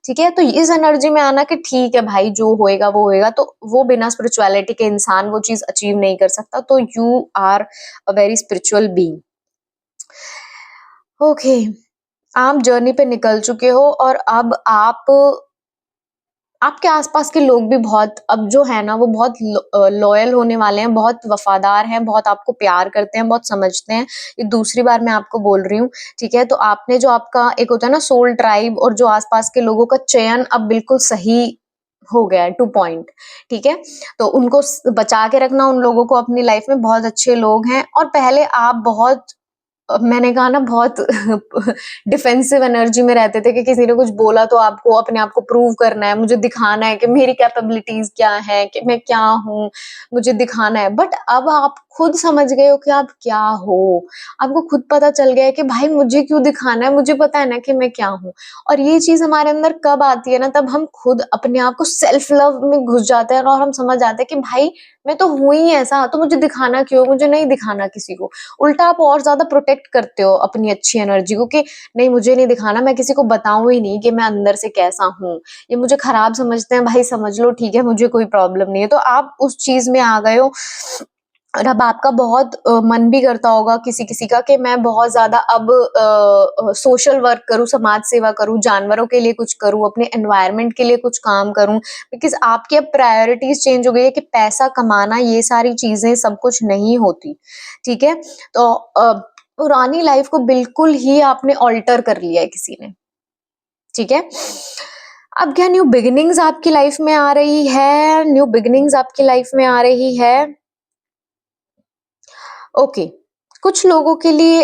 ठीक है, तो इस एनर्जी में आना कि ठीक है भाई जो होएगा वो होएगा, तो वो बिना स्पिरिचुअलिटी के इंसान वो चीज अचीव नहीं कर सकता। तो you are a very spiritual being. Okay, आप जर्नी पे निकल चुके हो, और अब आप आपके आसपास के लोग भी बहुत अब जो है ना वो बहुत लॉयल होने वाले हैं, बहुत वफादार हैं, बहुत आपको प्यार करते हैं, बहुत समझते हैं। ये दूसरी बार मैं आपको बोल रही हूँ। ठीक है, तो आपने जो आपका एक होता है ना सोल ट्राइब, और जो आसपास के लोगों का चयन अब बिल्कुल सही हो गया है, टू पॉइंट। ठीक है, तो उनको बचा के रखना, उन लोगों को अपनी लाइफ में, बहुत अच्छे लोग हैं। और पहले आप बहुत मैंने कहा ना बहुत डिफेंसिव एनर्जी में रहते थे कि किसी ने कुछ बोला तो आपको अपने आप को प्रूव करना है, मुझे दिखाना है कि मेरी कैपेबिलिटीज क्या है, कि मैं क्या हूँ, मुझे दिखाना है। बट अब आप खुद समझ गए हो कि आप क्या हो। आपको खुद पता चल गया है कि भाई मुझे क्यों दिखाना है, मुझे पता है ना कि मैं क्या हूँ। और ये चीज हमारे अंदर कब आती है ना, तब हम खुद अपने आप को सेल्फ लव में घुस जाते हैं, और हम समझ जाते हैं कि भाई मैं तो हूं ही ऐसा, तो मुझे दिखाना क्यों, मुझे नहीं दिखाना किसी को। उल्टा आप और ज्यादा प्रोटेक्ट करते हो अपनी अच्छी एनर्जी को कि नहीं मुझे नहीं दिखाना, मैं किसी को बताऊं ही नहीं कि मैं अंदर से कैसा हूँ। ये मुझे खराब समझते हैं भाई, समझ लो ठीक है, मुझे कोई प्रॉब्लम नहीं है। तो आप उस चीज में आ गए हो। और अब आपका बहुत मन भी करता होगा किसी किसी का कि मैं बहुत ज्यादा अब सोशल वर्क करूं, समाज सेवा करूं, जानवरों के लिए कुछ करूं, अपने एनवायरनमेंट के लिए कुछ काम करूं, बिकॉज आपकी अब प्रायोरिटीज चेंज हो गई है कि पैसा कमाना ये सारी चीजें सब कुछ नहीं होती। ठीक है, तो पुरानी लाइफ को बिल्कुल ही आपने ऑल्टर कर लिया है किसी ने। ठीक है, अब क्या न्यू बिगिनिंग्स आपकी लाइफ में आ रही है, न्यू बिगिनिंग्स आपकी लाइफ में आ रही है। ओके, कुछ लोगों के लिए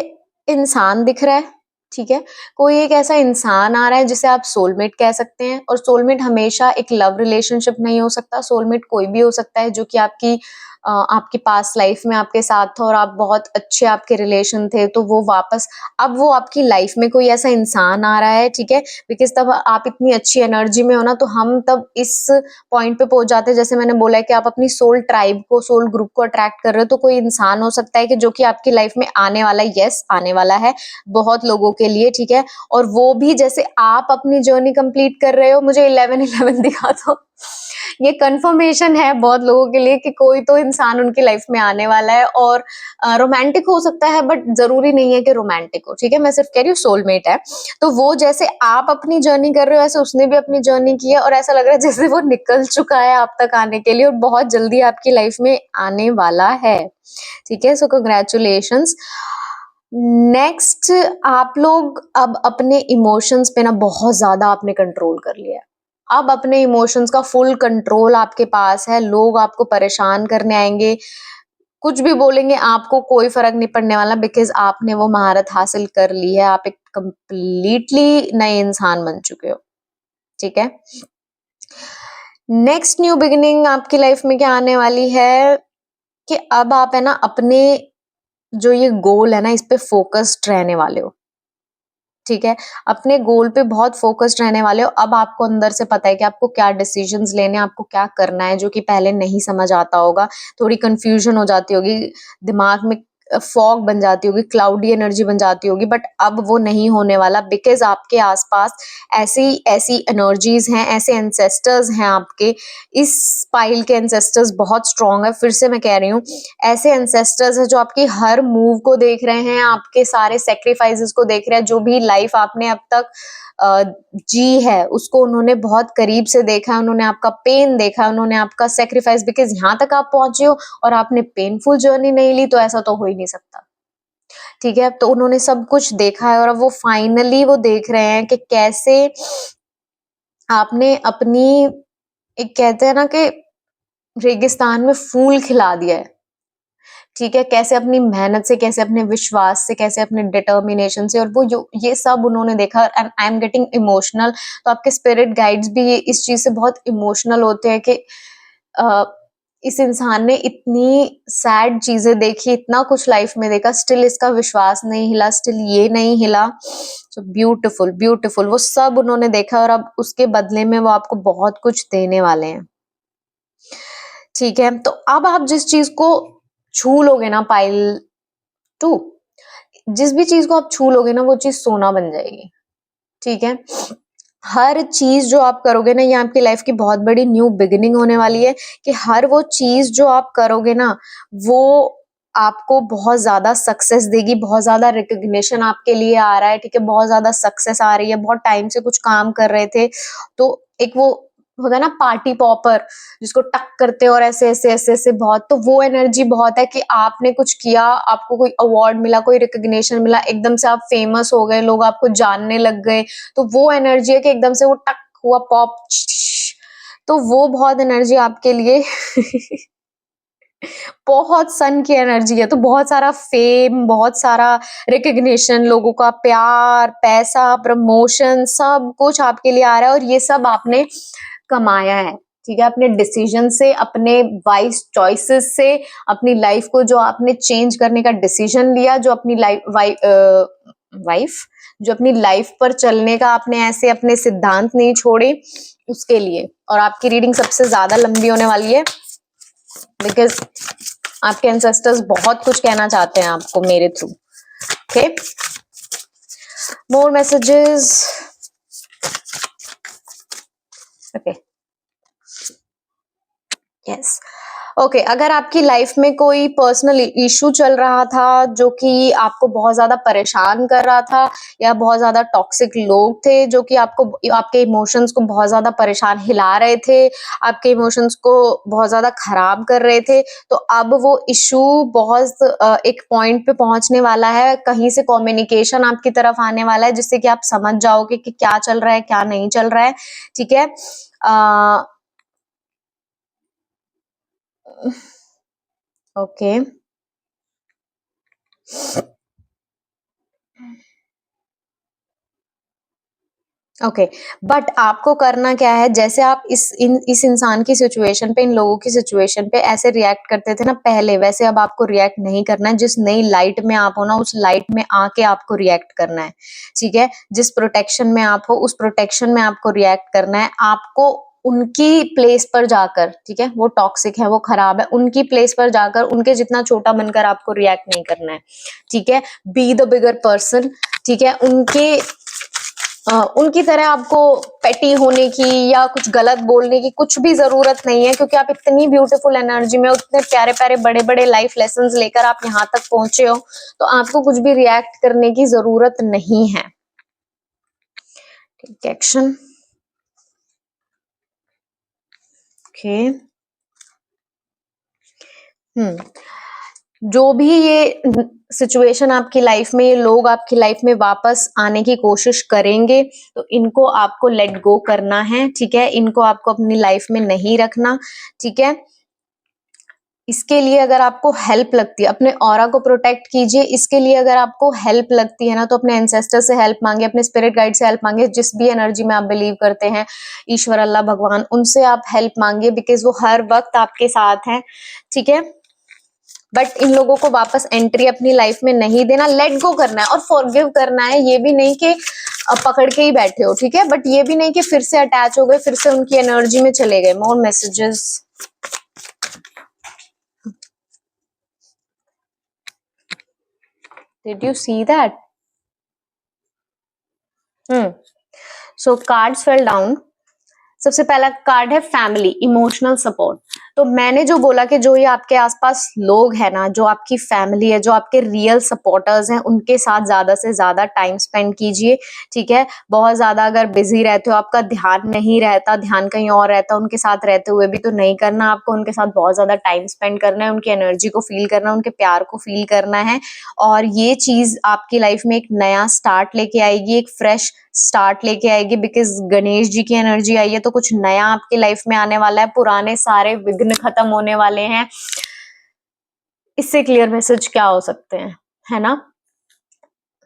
इंसान दिख रहा है। ठीक है, कोई एक ऐसा इंसान आ रहा है जिसे आप सोलमेट कह सकते हैं। और सोलमेट हमेशा एक लव रिलेशनशिप नहीं हो सकता, सोलमेट कोई भी हो सकता है जो कि आपकी पास्ट लाइफ में आपके साथ था और आप बहुत अच्छे आपके रिलेशन थे, तो वो वापस अब वो आपकी लाइफ में कोई ऐसा इंसान आ रहा है। ठीक है, बिकॉज तब आप इतनी अच्छी एनर्जी में हो ना, तो हम तब इस पॉइंट पे पहुंच जाते हैं, जैसे मैंने बोला है कि आप अपनी सोल ट्राइब को, सोल ग्रुप को अट्रैक्ट कर रहे हो। तो कोई इंसान हो सकता है कि जो कि आपकी लाइफ में आने वाला है, यस आने वाला है बहुत लोगों के लिए। ठीक है, और वो भी जैसे आप अपनी जर्नी कंप्लीट कर रहे हो, मुझे 11-11 दिखा दो। ये कंफर्मेशन है बहुत लोगों के लिए कि कोई तो इंसान उनकी लाइफ में आने वाला है। और रोमांटिक हो सकता है, बट जरूरी नहीं है कि रोमांटिक हो। ठीक है, मैं सिर्फ कह रही हूँ सोलमेट है। तो वो जैसे आप अपनी जर्नी कर रहे हो, ऐसे उसने भी अपनी जर्नी की है, और ऐसा लग रहा है जैसे वो निकल चुका है आप तक आने के लिए, और बहुत जल्दी आपकी लाइफ में आने वाला है। ठीक है, सो कंग्रेचुलेशंस। नेक्स्ट, आप लोग अब अपने इमोशंस पे ना बहुत ज्यादा आपने कंट्रोल कर लिया है। अब अपने इमोशंस का फुल कंट्रोल आपके पास है। लोग आपको परेशान करने आएंगे, कुछ भी बोलेंगे, आपको कोई फर्क नहीं पड़ने वाला, बिकॉज आपने वो महारत हासिल कर ली है। आप एक कंप्लीटली नए इंसान बन चुके हो। ठीक है, नेक्स्ट न्यू बिगिनिंग आपकी लाइफ में क्या आने वाली है कि अब आप है ना अपने जो ये गोल है ना इस पे फोकस्ड रहने वाले हो। ठीक है, अपने गोल पे बहुत फोकस्ड रहने वाले हो। अब आपको अंदर से पता है कि आपको क्या डिसीजंस लेने हैं, आपको क्या करना है, जो कि पहले नहीं समझ आता होगा। थोड़ी कंफ्यूजन हो जाती होगी, दिमाग में फॉग बन जाती होगी, क्लाउडी एनर्जी बन जाती होगी, बट अब वो नहीं होने वाला, बिकॉज आपके आसपास ऐसी ऐसी एनर्जीज हैं, ऐसे एंसेस्टर्स हैं आपके। इस पाइल के एंसेस्टर्स बहुत स्ट्रांग है। फिर से मैं कह रही हूँ, ऐसे एंसेस्टर्स हैं जो आपकी हर मूव को देख रहे हैं, आपके सारे सेक्रीफाइसेस को देख रहे हैं। जो भी लाइफ आपने अब तक जी है उसको उन्होंने बहुत करीब से देखा है, उन्होंने आपका पेन देखा है, उन्होंने आपका सेक्रीफाइस, बिकॉज यहाँ तक आप पहुंचे हो और आपने पेनफुल जर्नी नहीं ली, तो ऐसा तो हो ही नहीं सकता। ठीक है, तो उन्होंने सब कुछ देखा है और अब वो फाइनली वो देख रहे हैं कि कैसे आपने अपनी, एक कहते हैं ना कि रेगिस्तान में फूल खिला दिया है। ठीक है, कैसे अपनी मेहनत से, कैसे अपने विश्वास से, कैसे अपने डिटर्मिनेशन से, और वो जो ये सब उन्होंने देखा। And I am getting emotional. तो आपके स्पिरिट गाइड्स भी इस चीज से बहुत इमोशनल होते हैं कि अ, इस इंसान ने इतनी सैड चीजें देखी, इतना कुछ लाइफ में देखा, स्टिल इसका विश्वास नहीं हिला, स्टिल ये नहीं हिला। सो ब्यूटिफुल ब्यूटिफुल, वो सब उन्होंने देखा और अब उसके बदले में वो आपको बहुत कुछ देने वाले हैं। ठीक है, तो अब आप जिस चीज को छू लोगे ना पाइल टू, जिस भी चीज को आप छू लोगे ना वो चीज सोना बन जाएगी। ठीक है, हर चीज जो आप करोगे ना, ये आपकी लाइफ की बहुत बड़ी न्यू बिगिनिंग होने वाली है कि हर वो चीज जो आप करोगे ना वो आपको बहुत ज्यादा सक्सेस देगी, बहुत ज्यादा रिकग्निशन आपके लिए आ रहा है। ठीक है, बहुत ज्यादा सक्सेस आ रही है। बहुत टाइम से कुछ काम कर रहे थे तो एक वो होता है ना पार्टी पॉपर, जिसको टक करते हैं और ऐसे ऐसे ऐसे ऐसे बहुत, तो वो एनर्जी बहुत है कि आपने कुछ किया, आपको कोई अवार्ड मिला, कोई रिकग्निशन मिला, एकदम से आप फेमस हो गए, लोग आपको जानने लग गए। तो वो एनर्जी है कि एकदम से वो टक हुआ पॉप। तो वो बहुत एनर्जी आपके लिए बहुत सन की एनर्जी है। तो बहुत सारा फेम, बहुत सारा रिकग्निशन, लोगों का प्यार, पैसा, प्रमोशन, सब कुछ आपके लिए आ रहा है और ये सब आपने कमाया है। ठीक है, अपने डिसीजन से, अपने वाइज चॉइसेस से, अपनी लाइफ को जो आपने चेंज करने का डिसीजन लिया, जो अपनी वाइफ जो अपनी लाइफ पर चलने का आपने ऐसे अपने सिद्धांत नहीं छोड़े, उसके लिए। और आपकी रीडिंग सबसे ज्यादा लंबी होने वाली है बिकॉज आपके एंसेस्टर्स बहुत कुछ कहना चाहते हैं आपको मेरे थ्रू। ओके, मोर मैसेजेस। ओके, यस, ओके, अगर आपकी लाइफ में कोई पर्सनल इशू चल रहा था जो कि आपको बहुत ज्यादा परेशान कर रहा था, या बहुत ज्यादा टॉक्सिक लोग थे जो कि आपको, आपके इमोशंस को बहुत ज्यादा परेशान हिला रहे थे, आपके इमोशंस को बहुत ज्यादा खराब कर रहे थे, तो अब वो इशू बहुत एक पॉइंट पे पहुंचने वाला है। कहीं से कम्युनिकेशन आपकी तरफ आने वाला है जिससे कि आप समझ जाओगे कि क्या चल रहा है, क्या नहीं चल रहा है। ठीक है, ओके, ओके, बट आपको करना क्या है, जैसे आप इस इंसान की सिचुएशन पे, इन लोगों की सिचुएशन पे ऐसे रिएक्ट करते थे ना पहले, वैसे अब आपको रिएक्ट नहीं करना है। जिस नई लाइट में आप हो ना, उस लाइट में आके आपको रिएक्ट करना है। ठीक है, जिस प्रोटेक्शन में आप हो उस प्रोटेक्शन में आपको रिएक्ट करना है। आपको उनकी प्लेस पर जाकर, ठीक है, वो टॉक्सिक है, वो खराब है, उनकी प्लेस पर जाकर उनके जितना छोटा बनकर आपको रिएक्ट नहीं करना है। ठीक है, बी द बिगर पर्सन। ठीक है, उनकी तरह आपको पेटी होने की या कुछ गलत बोलने की कुछ भी जरूरत नहीं है, क्योंकि आप इतनी ब्यूटीफुल एनर्जी में, उतने प्यारे प्यारे बड़े बड़े लाइफ लेसन्स लेकर आप यहाँ तक पहुंचे हो, तो आपको कुछ भी रिएक्ट करने की जरूरत नहीं है। ठीक, एक्शन। ओके, जो भी ये सिचुएशन आपकी लाइफ में, ये लोग आपकी लाइफ में वापस आने की कोशिश करेंगे, तो इनको आपको लेट गो करना है, ठीक है? इनको आपको अपनी लाइफ में नहीं रखना, ठीक है? इसके लिए अगर आपको हेल्प लगती है, अपने ऑरा को प्रोटेक्ट कीजिए। इसके लिए अगर आपको हेल्प लगती है ना, तो अपने एंसेस्टर से हेल्प मांगे, अपने स्पिरिट गाइड से हेल्प मांगे, जिस भी एनर्जी में आप बिलीव करते हैं, ईश्वर, अल्लाह, भगवान, उनसे आप हेल्प मांगे, बिकॉज वो हर वक्त आपके साथ हैं, ठीक है? बट इन लोगों को वापस एंट्री अपनी लाइफ में नहीं देना, लेट गो करना है और फॉरगिव करना है। ये भी नहीं कि पकड़ के ही बैठे हो, ठीक है? बट ये भी नहीं कि फिर से अटैच हो गए, फिर से उनकी एनर्जी में चले गए। मोर messages. Did you see that? So cards fell down. सबसे पहला कार्ड है फैमिली, इमोशनल सपोर्ट। तो मैंने जो बोला कि जो ये आपके आसपास लोग हैं ना, जो आपकी फैमिली है, जो आपके रियल सपोर्टर्स हैं, उनके साथ ज्यादा से ज्यादा टाइम स्पेंड कीजिए, ठीक है? बहुत ज्यादा अगर बिजी रहते हो, आपका ध्यान नहीं रहता, ध्यान कहीं और रहता, उनके साथ रहते हुए भी तो नहीं करना आपको। उनके साथ बहुत ज्यादा टाइम स्पेंड करना है, उनकी एनर्जी को फील करना है, उनके प्यार को फील करना है। और ये चीज आपकी लाइफ में एक नया स्टार्ट लेके आएगी, एक फ्रेश स्टार्ट लेके आएगी, बिकॉज गणेश जी की एनर्जी आई है, तो कुछ नया आपकी लाइफ में आने वाला है। पुराने सारे विघ्न खत्म होने वाले हैं। इससे क्लियर मैसेज क्या हो सकते हैं, है ना?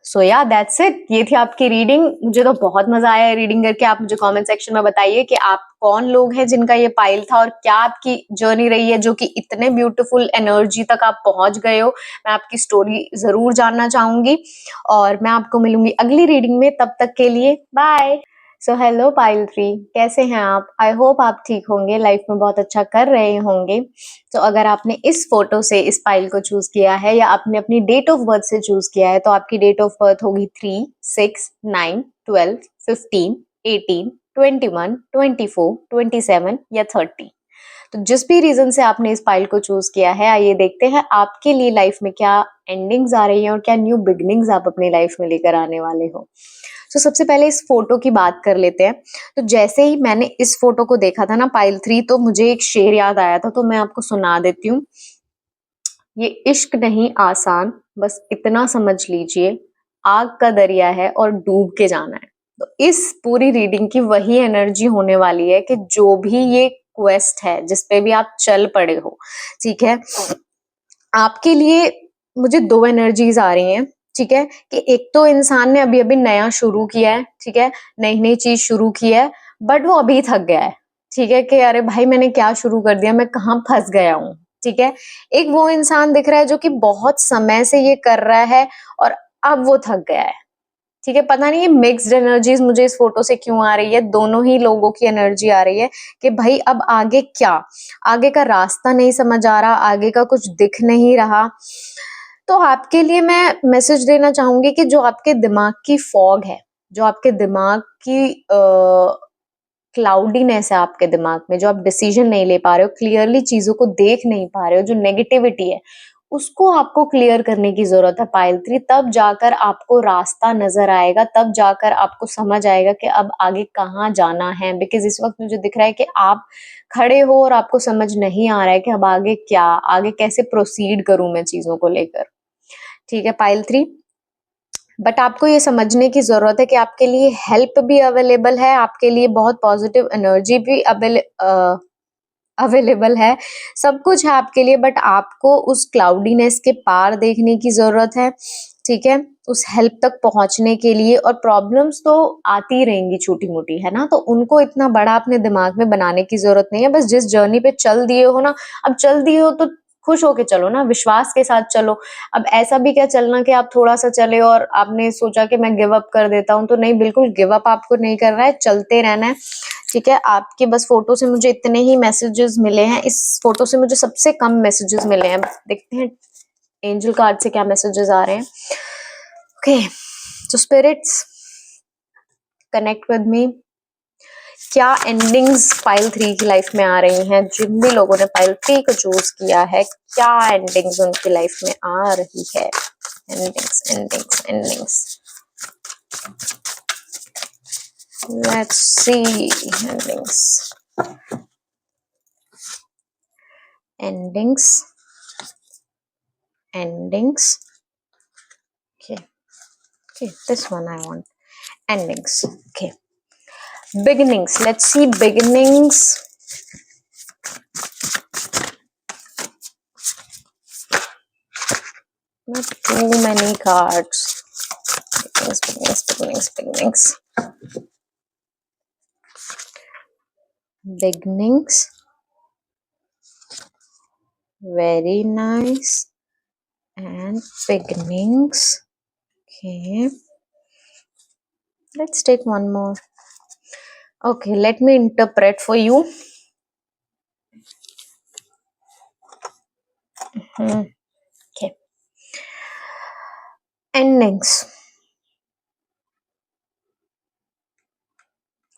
सो या दैट्स इट। ये थी आपकी रीडिंग। मुझे तो बहुत मजा आया रीडिंग करके। आप मुझे कमेंट सेक्शन में बताइए कि आप कौन लोग हैं जिनका ये पाइल था, और क्या आपकी जर्नी रही है जो कि इतने ब्यूटीफुल एनर्जी तक आप पहुंच गए हो। मैं आपकी स्टोरी जरूर जानना चाहूंगी, और मैं आपको मिलूंगी अगली रीडिंग में। तब तक के लिए बाय। सो हेलो पाइल 3, कैसे हैं आप? आई होप आप ठीक होंगे, लाइफ में बहुत अच्छा कर रहे होंगे। तो अगर आपने इस फोटो से इस पाइल को चूज किया है, या आपने अपनी डेट ऑफ बर्थ से चूज किया है, तो आपकी डेट ऑफ बर्थ होगी 3, 6, 9, 12, 15, 18, 21, 24, 27 या 30। तो जिस भी रीजन से आपने इस पाइल को चूज किया है, आइए देखते हैं आपके लिए लाइफ में क्या एंडिंग्स आ रही हैं, और क्या न्यू बिगनिंग्स आप अपनी लाइफ में लेकर आने वाले हो। तो सबसे पहले इस फोटो की बात कर लेते हैं। तो जैसे ही मैंने इस फोटो को देखा था ना, पाइल 3, तो मुझे एक शेर याद आया था, तो मैं आपको सुना देती हूँ। ये इश्क नहीं आसान, बस इतना समझ लीजिए, आग का दरिया है और डूब के जाना है। तो इस पूरी रीडिंग की वही एनर्जी होने वाली है कि जो भी ये क्वेस्ट है, जिसपे भी आप चल पड़े हो, ठीक है, आपके लिए मुझे दो एनर्जीज आ रही हैं, ठीक है? कि एक तो इंसान ने अभी अभी नया शुरू किया है, ठीक है, नई नई चीज शुरू की है, बट वो अभी थक गया है, ठीक है, कि अरे भाई मैंने क्या शुरू कर दिया, मैं कहाँ फंस गया हूँ, ठीक है? एक वो इंसान दिख रहा है जो कि बहुत समय से ये कर रहा है, और अब वो थक गया है, ठीक है? पता नहीं ये मिक्स्ड एनर्जीज मुझे इस फोटो से क्यों आ रही है, दोनों ही लोगों की एनर्जी आ रही है कि भाई अब आगे क्या, आगे का रास्ता नहीं समझ आ रहा, आगे का कुछ दिख नहीं रहा। तो आपके लिए मैं मैसेज देना चाहूंगी कि जो आपके दिमाग की फॉग है, जो आपके दिमाग की क्लाउडीनेस है आपके दिमाग में, जो आप डिसीजन नहीं ले पा रहे हो, क्लियरली चीजों को देख नहीं पा रहे हो, जो नेगेटिविटी है, उसको आपको क्लियर करने की जरूरत है पाइल 3। तब जाकर आपको रास्ता नजर आएगा, तब जाकर आपको समझ आएगा कि अब आगे कहाँ जाना है। बिकॉज इस वक्त मुझे दिख रहा है कि आप खड़े हो और आपको समझ नहीं आ रहा है कि अब आगे क्या, आगे कैसे प्रोसीड करूं मैं चीजों को लेकर, ठीक है पाइल 3? बट आपको ये समझने की जरूरत है कि आपके लिए हेल्प भी अवेलेबल है, आपके लिए बहुत पॉजिटिव एनर्जी भी अवेलेबल है, सब कुछ है आपके लिए। बट आपको उस क्लाउडीनेस के पार देखने की जरूरत है, ठीक है, उस हेल्प तक पहुंचने के लिए। और प्रॉब्लम्स तो आती रहेंगी छोटी मोटी, है ना, तो उनको इतना बड़ा अपने दिमाग में बनाने की जरूरत नहीं है। बस जिस जर्नी पे चल दिए हो ना, अब चल दिए हो तो खुश होके चलो ना, विश्वास के साथ चलो। अब ऐसा भी क्या चलना कि आप थोड़ा सा चले और आपने सोचा कि मैं गिव अप कर देता हूँ, तो नहीं, बिल्कुल गिव अप आपको नहीं करना है, चलते रहना है, ठीक है? आपके बस फोटो से मुझे इतने ही मैसेजेस मिले हैं, इस फोटो से मुझे सबसे कम मैसेजेस मिले हैं। देखते हैं एंजल कार्ड से क्या मैसेजेस आ रहे हैं। ओके, तो स्पिरिट्स कनेक्ट विद मी। क्या एंडिंग्स पाइल 3 की लाइफ में आ रही हैं? जिन भी लोगों ने पाइल 3 को चूज किया है, क्या एंडिंग्स उनकी लाइफ में आ रही है? Endings, endings, endings, let's see. Endings, endings, endings. Okay, okay, this one I want. Endings. Okay. Beginnings. Let's see beginnings. Not too many cards. Beginnings. Beginnings. Very nice. And beginnings. Okay. Let's take one more. Okay, let me interpret for you. Okay. Endings.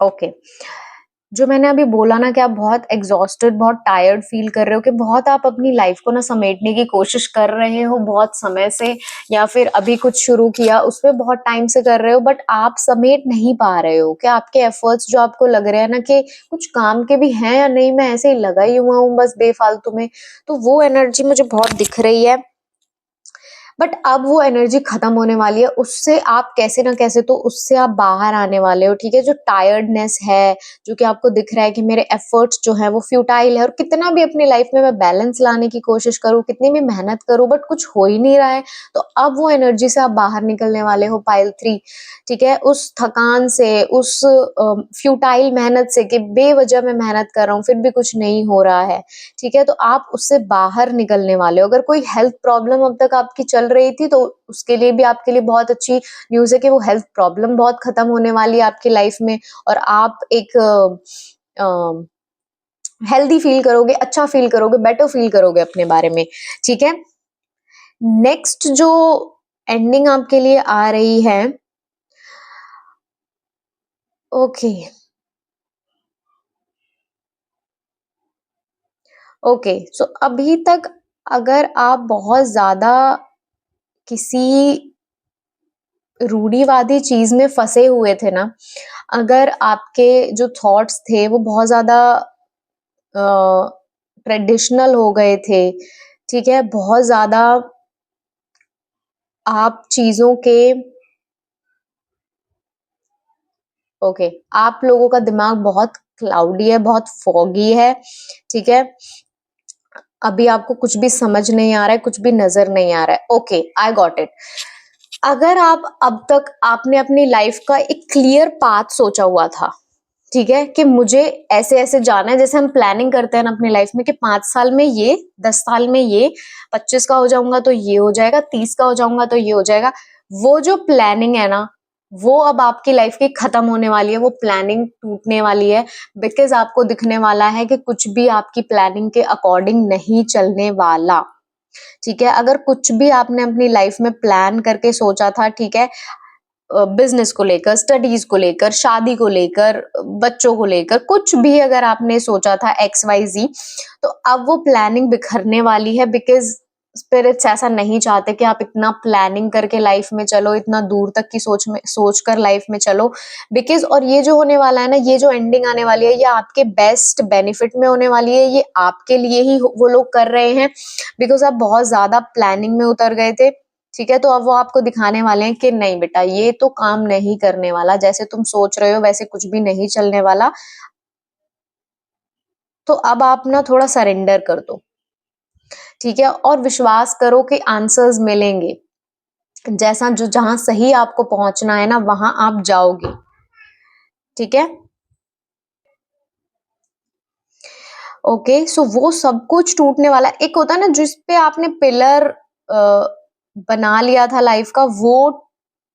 Okay. जो मैंने अभी बोला ना कि आप बहुत exhausted, बहुत tired feel कर रहे हो, कि बहुत आप अपनी लाइफ को ना समेटने की कोशिश कर रहे हो बहुत समय से, या फिर अभी कुछ शुरू किया उसमें बहुत टाइम से कर रहे हो, बट आप समेट नहीं पा रहे हो, कि आपके एफर्ट्स जो आपको लग रहे हैं ना कि कुछ काम के भी हैं या नहीं, मैं ऐसे ही लगा ही हुआ हूँ बस बेफालतू में, तो वो एनर्जी मुझे बहुत दिख रही है। बट अब वो एनर्जी खत्म होने वाली है, उससे आप कैसे ना कैसे तो उससे आप बाहर आने वाले हो, ठीक है। जो टायर्डनेस है, जो कि आपको दिख रहा है कि मेरे एफर्ट्स जो है वो फ्यूटाइल है, और कितना भी अपनी लाइफ में मैं बैलेंस लाने की कोशिश करूँ, कितनी भी मेहनत करूँ, बट कुछ हो ही नहीं रहा है, तो अब वो एनर्जी से आप बाहर निकलने वाले हो पाइल 3, ठीक है। उस थकान से, उस फ्यूटाइल मेहनत से, कि बेवजह मैं मेहनत कर रहा हूँ फिर भी कुछ नहीं हो रहा है, ठीक है, तो आप उससे बाहर निकलने वाले हो। अगर कोई हेल्थ प्रॉब्लम अब तक आपकी चल रही थी, तो उसके लिए भी आपके लिए बहुत अच्छी न्यूज़ है कि वो हेल्थ प्रॉब्लम बहुत खत्म होने वाली है आपकी लाइफ में, और आप एक हेल्दी फील करोगे, अच्छा फील करोगे, बेटर फील करोगे अपने बारे में, ठीक है। नेक्स्ट जो एंडिंग आपके लिए आ रही है, ओके ओके, सो अभी तक अगर आप बहुत ज्यादा किसी रूढ़िवादी चीज में फंसे हुए थे ना, अगर आपके जो थॉट्स थे वो बहुत ज्यादा ट्रेडिशनल हो गए थे, ठीक है, बहुत ज्यादा आप चीजों के, ओके, आप लोगों का दिमाग बहुत क्लाउडी है, बहुत फॉगी है, ठीक है, अभी आपको कुछ भी समझ नहीं आ रहा है, कुछ भी नजर नहीं आ रहा है, ओके, आई गॉट इट। अगर आप अब तक आपने अपनी लाइफ का एक क्लियर पाथ सोचा हुआ था, ठीक है, कि मुझे ऐसे ऐसे जाना है, जैसे हम प्लानिंग करते हैं ना अपनी लाइफ में कि 5 साल में ये, 10 साल में ये, 25 का हो जाऊंगा तो ये हो जाएगा, 30 का हो जाऊंगा तो ये हो जाएगा, वो जो प्लानिंग है ना, वो अब आपकी लाइफ की खत्म होने वाली है, वो प्लानिंग टूटने वाली है, बिकॉज आपको दिखने वाला है कि कुछ भी आपकी प्लानिंग के अकॉर्डिंग नहीं चलने वाला, ठीक है। अगर कुछ भी आपने अपनी लाइफ में प्लान करके सोचा था, ठीक है, बिजनेस को लेकर, स्टडीज को लेकर, शादी को लेकर, बच्चों को लेकर, कुछ भी अगर आपने सोचा था XYZ, तो अब वो प्लानिंग बिखरने वाली है, बिकॉज स्पिरिट्स ऐसा नहीं चाहते कि आप इतना प्लानिंग करके लाइफ में चलो, इतना दूर तक की सोच कर लाइफ में चलो, बिकॉज और ये जो होने वाला है ना, ये जो एंडिंग आने वाली है, ये आपके बेस्ट बेनिफिट में होने वाली है, ये आपके लिए ही वो लोग कर रहे हैं, बिकॉज आप बहुत ज्यादा प्लानिंग में उतर गए थे, ठीक है, तो अब वो आपको दिखाने वाले हैं कि नहीं बेटा, ये तो काम नहीं करने वाला, जैसे तुम सोच रहे हो वैसे कुछ भी नहीं चलने वाला, तो अब आप ना थोड़ा सरेंडर कर दो, ठीक है, और विश्वास करो कि आंसर्स मिलेंगे, जैसा जो जहां सही आपको पहुंचना है ना, वहां आप जाओगे, ठीक है। ओके, सो वो सब कुछ टूटने वाला, एक होता है ना जिस पे आपने पिलर बना लिया था लाइफ का, वो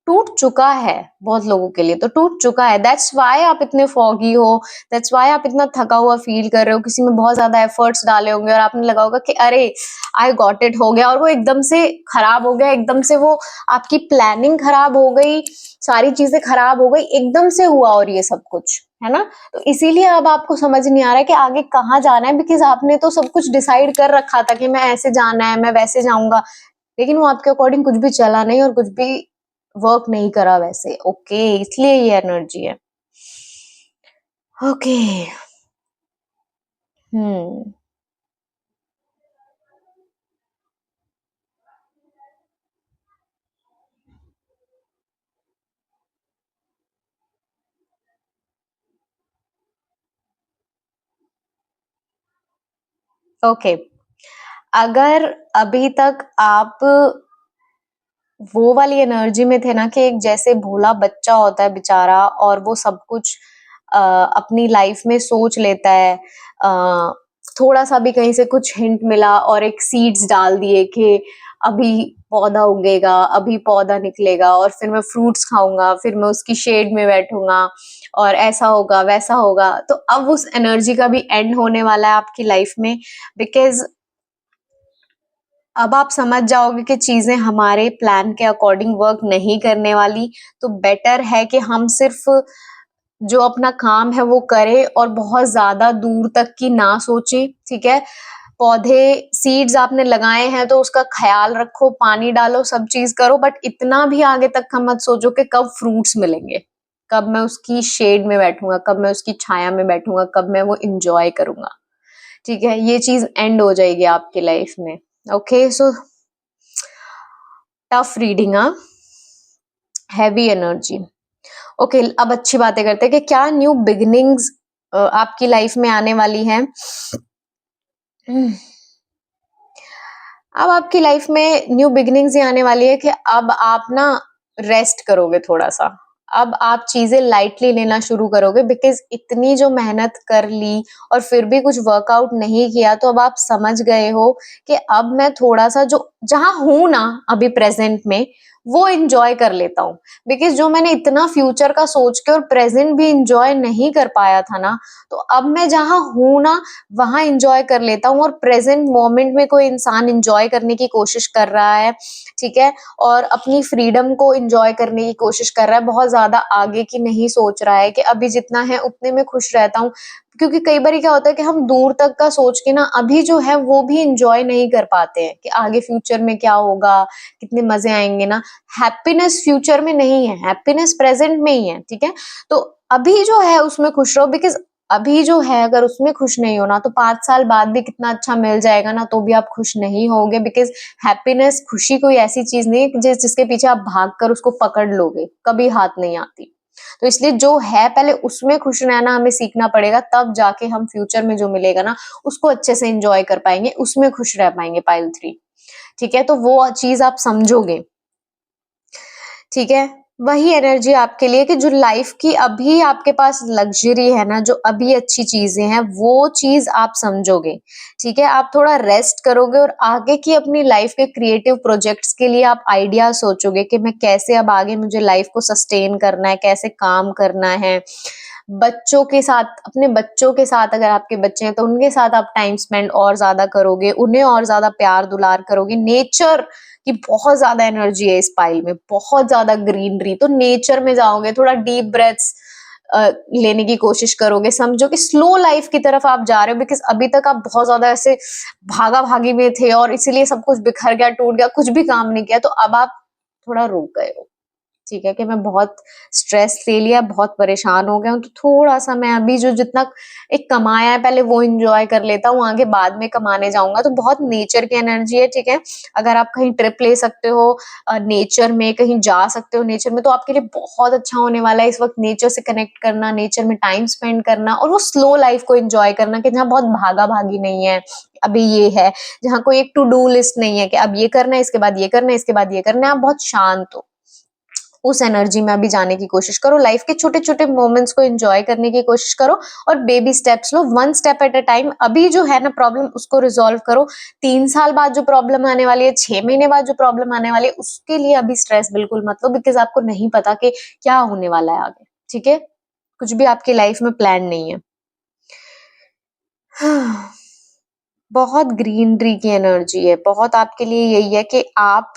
टूट चुका है, बहुत लोगों के लिए तो टूट चुका है, दैट्स वाई आप इतने फॉगी हो, दैट्स वाई आप इतना थका हुआ फील कर रहे हो, किसी में बहुत ज्यादा एफर्ट्स डाले होंगे और आपने लगा होगा कि अरे आई गॉट इट, हो गया, और वो एकदम से खराब हो गया, एकदम से वो आपकी प्लानिंग खराब हो गई, सारी चीजें खराब हो गई, एकदम से हुआ, और ये सब कुछ है ना, तो इसीलिए अब आपको समझ नहीं आ रहा है कि आगे कहाँ जाना है, बिकॉज आपने तो सब कुछ डिसाइड कर रखा था कि मैं ऐसे जाना है, मैं वैसे जाऊंगा, लेकिन वो आपके अकॉर्डिंग कुछ भी चला नहीं, और कुछ भी वर्क नहीं करा वैसे, ओके, इसलिए ये एनर्जी है, ओके। हम्म ओके, अगर अभी तक आप वो वाली एनर्जी में थे ना कि एक जैसे भोला बच्चा होता है बेचारा और वो सब कुछ अपनी लाइफ में सोच लेता है, थोड़ा सा भी कहीं से कुछ हिंट मिला और एक सीड्स डाल दिए कि अभी पौधा उगेगा, अभी पौधा निकलेगा और फिर मैं फ्रूट्स खाऊंगा, फिर मैं उसकी शेड में बैठूंगा और ऐसा होगा वैसा होगा। तो अब उस एनर्जी का भी एंड होने वाला है आपकी लाइफ में, बिकॉज अब आप समझ जाओगे कि चीजें हमारे प्लान के अकॉर्डिंग वर्क नहीं करने वाली। तो बेटर है कि हम सिर्फ जो अपना काम है वो करें और बहुत ज्यादा दूर तक की ना सोचें, ठीक है। पौधे सीड्स आपने लगाए हैं तो उसका ख्याल रखो, पानी डालो, सब चीज करो, बट इतना भी आगे तक का मत सोचो कि कब फ्रूट्स मिलेंगे, कब मैं उसकी शेड में बैठूंगा, कब मैं उसकी छाया में बैठूंगा, कब मैं वो इंजॉय करूंगा, ठीक है। ये चीज एंड हो जाएगी आपकी लाइफ में। ओके, सो टफ रीडिंग, हाँ, हैवी एनर्जी। ओके, अब अच्छी बातें करते हैं कि क्या न्यू बिगिनिंग्स आपकी लाइफ में आने वाली हैं। अब आपकी लाइफ में न्यू बिगिनिंग्स ये आने वाली है कि अब आप ना रेस्ट करोगे थोड़ा सा। अब आप चीजें लाइटली लेना शुरू करोगे, बिकॉज इतनी जो मेहनत कर ली और फिर भी कुछ वर्कआउट नहीं किया, तो अब आप समझ गए हो कि अब मैं थोड़ा सा जो जहां हूं ना अभी प्रेजेंट में वो इंजॉय कर लेता हूँ। बिकॉज जो मैंने इतना फ्यूचर का सोच के और प्रेजेंट भी इंजॉय नहीं कर पाया था ना, तो अब मैं जहां हूं ना वहां इंजॉय कर लेता हूँ। और प्रेजेंट मोमेंट में कोई इंसान इंजॉय करने की कोशिश कर रहा है, ठीक है, और अपनी फ्रीडम को इंजॉय करने की कोशिश कर रहा है, बहुत ज्यादा आगे की नहीं सोच रहा है कि अभी जितना है उतने में खुश रहता हूँ। क्योंकि कई बार क्या होता है कि हम दूर तक का सोच के ना अभी जो है वो भी इंजॉय नहीं कर पाते हैं कि आगे फ्यूचर में क्या होगा, कितने मजे आएंगे ना। हैप्पीनेस फ्यूचर में नहीं है, हैप्पीनेस प्रेजेंट में ही है, ठीक है। तो अभी जो है उसमें खुश रहो, बिकॉज अभी जो है अगर उसमें खुश नहीं हो ना, तो 5 साल बाद भी कितना अच्छा मिल जाएगा ना, तो भी आप खुश नहीं होगे। बिकॉज हैप्पीनेस, खुशी कोई ऐसी चीज नहीं है जिसके पीछे आप भागकर उसको पकड़ लोगे, कभी हाथ नहीं आती। तो इसलिए जो है पहले उसमें खुश रहना हमें सीखना पड़ेगा, तब जाके हम फ्यूचर में जो मिलेगा ना उसको अच्छे से इंजॉय कर पाएंगे, उसमें खुश रह पाएंगे। पाइल 3, ठीक है, तो वो चीज आप समझोगे, ठीक है। वही एनर्जी आपके लिए कि जो लाइफ की अभी आपके पास लग्जरी है ना, जो अभी अच्छी चीजें हैं वो चीज आप समझोगे, ठीक है। आप थोड़ा रेस्ट करोगे और आगे की अपनी लाइफ के क्रिएटिव प्रोजेक्ट्स के लिए आप आइडिया सोचोगे कि मैं कैसे अब आगे मुझे लाइफ को सस्टेन करना है, कैसे काम करना है। बच्चों के साथ, अपने बच्चों के साथ, अगर आपके बच्चे हैं तो उनके साथ आप टाइम स्पेंड और ज्यादा करोगे, उन्हें और ज्यादा प्यार दुलार करोगे। नेचर की बहुत ज्यादा एनर्जी है इस पाइल में, बहुत ज्यादा ग्रीनरी। तो नेचर में जाओगे, थोड़ा डीप ब्रेथ्स लेने की कोशिश करोगे, समझो कि स्लो लाइफ की तरफ आप जा रहे हो। बिकॉज अभी तक आप बहुत ज्यादा ऐसे भागा भागी में थे और इसीलिए सब कुछ बिखर गया, टूट गया, कुछ भी काम नहीं किया। तो अब आप थोड़ा रुक गए हो, ठीक है, कि मैं बहुत स्ट्रेस ले लिया, बहुत परेशान हो गया हूँ, तो थोड़ा सा मैं अभी जो जितना एक कमाया है पहले वो एंजॉय कर लेता हूँ, आगे बाद में कमाने जाऊंगा। तो बहुत नेचर की एनर्जी है, ठीक है। अगर आप कहीं ट्रिप ले सकते हो नेचर में, कहीं जा सकते हो नेचर में, तो आपके लिए बहुत अच्छा होने वाला है इस वक्त। नेचर से कनेक्ट करना, नेचर में टाइम स्पेंड करना और वो स्लो लाइफ को एंजॉय करना, कि जहाँ बहुत भागा भागी नहीं है अभी ये है, जहाँ कोई एक टू डू लिस्ट नहीं है कि अब ये करना है, इसके बाद ये करना है, इसके बाद ये करना है। आप बहुत शांत हो, उस एनर्जी में अभी जाने की कोशिश करो। लाइफ के छोटे छोटे मोमेंट्स को एंजॉय करने की कोशिश करो और baby steps low, 1 step at a time. अभी जो है ना प्रॉब्लम, उसको रिजॉल्व करो। 3 साल बाद जो प्रॉब्लम आने वाली है, 6 महीने बाद जो प्रॉब्लम आने वाली है, उसके लिए अभी स्ट्रेस बिल्कुल मत लो, बिकॉज आपको नहीं पता कि क्या होने वाला है आगे, ठीक है। कुछ भी आपकी लाइफ में प्लान नहीं है। बहुत ग्रीनरी की एनर्जी है, बहुत आपके लिए यही है कि आप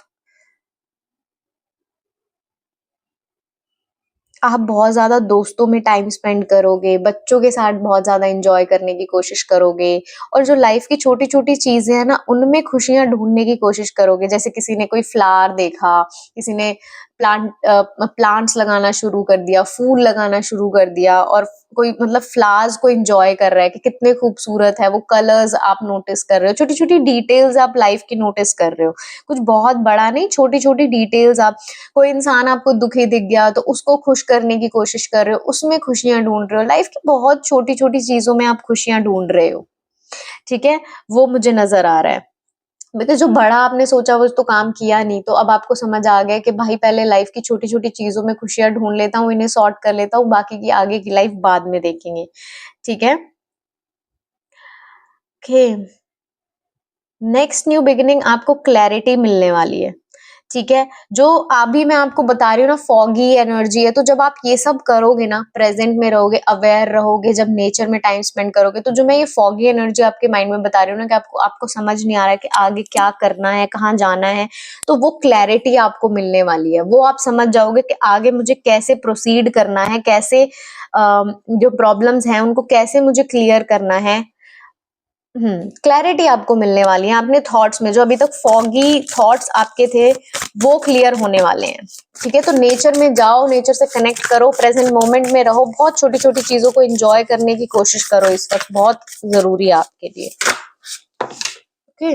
बहुत ज़्यादा दोस्तों में टाइम स्पेंड करोगे, बच्चों के साथ बहुत ज़्यादा एन्जॉय करने की कोशिश करोगे और जो लाइफ की छोटी-छोटी चीज़ें हैं ना, उनमें खुशियाँ ढूँढने की कोशिश करोगे। जैसे किसी ने कोई फ्लावर देखा, किसी ने प्लांट्स लगाना शुरू कर दिया, फूल लगाना शुरू कर दिया, और कोई मतलब फ्लावर्स को एन्जॉय कर रहा है कि कितने खूबसूरत है, वो कलर्स आप नोटिस कर रहे हो, छोटी-छोटी डिटेल्स आप लाइफ की नोटिस कर रहे हो। कुछ बहुत बड़ा नहीं, छोटी-छोटी डिटेल्स आप, कोई इंसान आपको दुखी दिख गया तो उसको खुश करने की कोशिश कर रहे हो, उसमें खुशियाँ ढूँढ रहे हो। लाइफ की बहुत छोटी-छोटी चीज़ों में आप खुशियाँ ढूँढ रहे हो, ठीक है, वो मुझे नजर आ रहा है। बिकॉज जो बड़ा आपने सोचा वो तो काम किया नहीं, तो अब आपको समझ आ गया कि भाई पहले लाइफ की छोटी छोटी चीजों में खुशियां ढूंढ लेता हूँ, इन्हें सॉर्ट कर लेता हूँ, बाकी की आगे की लाइफ बाद में देखेंगे। ठीक है, ओके। नेक्स्ट न्यू बिगिनिंग, आपको क्लैरिटी मिलने वाली है। ठीक है, जो अभी मैं आपको बता रही हूँ ना, फॉगी एनर्जी है, तो जब आप ये सब करोगे ना, प्रेजेंट में रहोगे, अवेयर रहोगे, जब नेचर में टाइम स्पेंड करोगे, तो जो मैं ये फॉगी एनर्जी आपके माइंड में बता रही हूँ ना, कि आपको आपको समझ नहीं आ रहा है कि आगे क्या करना है, कहाँ जाना है, तो वो क्लैरिटी आपको मिलने वाली है। वो आप समझ जाओगे कि आगे मुझे कैसे प्रोसीड करना है, कैसे जो प्रॉब्लम्स हैं उनको कैसे मुझे क्लियर करना है। क्लैरिटी आपको मिलने वाली है अपने थॉट्स में। जो अभी तक फॉगी थॉट्स आपके थे वो क्लियर होने वाले हैं। ठीक है, तो नेचर में जाओ, नेचर से कनेक्ट करो, प्रेजेंट मोमेंट में रहो, बहुत छोटी छोटी चीजों को एंजॉय करने की कोशिश करो, इस वक्त बहुत जरूरी है आपके लिए। ओके,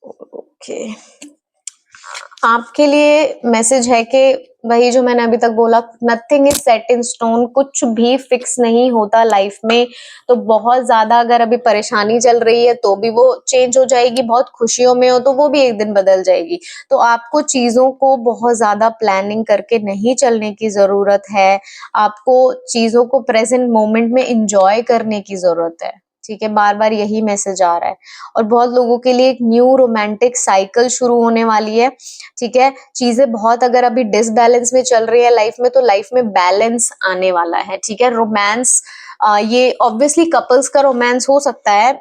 ओके, आपके लिए मैसेज है कि वही जो मैंने अभी तक बोला, nothing is set in stone, कुछ भी फिक्स नहीं होता लाइफ में। तो बहुत ज्यादा अगर अभी परेशानी चल रही है तो भी वो चेंज हो जाएगी, बहुत खुशियों में हो तो वो भी एक दिन बदल जाएगी। तो आपको चीजों को बहुत ज्यादा प्लानिंग करके नहीं चलने की जरूरत है, आपको चीजों को प्रेजेंट मोमेंट में इंजॉय करने की जरूरत है। ठीक है, बार बार यही मैसेज आ रहा है। और बहुत लोगों के लिए एक न्यू रोमांटिक साइकिल शुरू होने वाली है। ठीक है, चीजें बहुत अगर अभी डिसबैलेंस में चल रही है लाइफ में, तो लाइफ में बैलेंस आने वाला है। ठीक है, रोमांस, ये ऑब्वियसली कपल्स का रोमांस हो सकता है,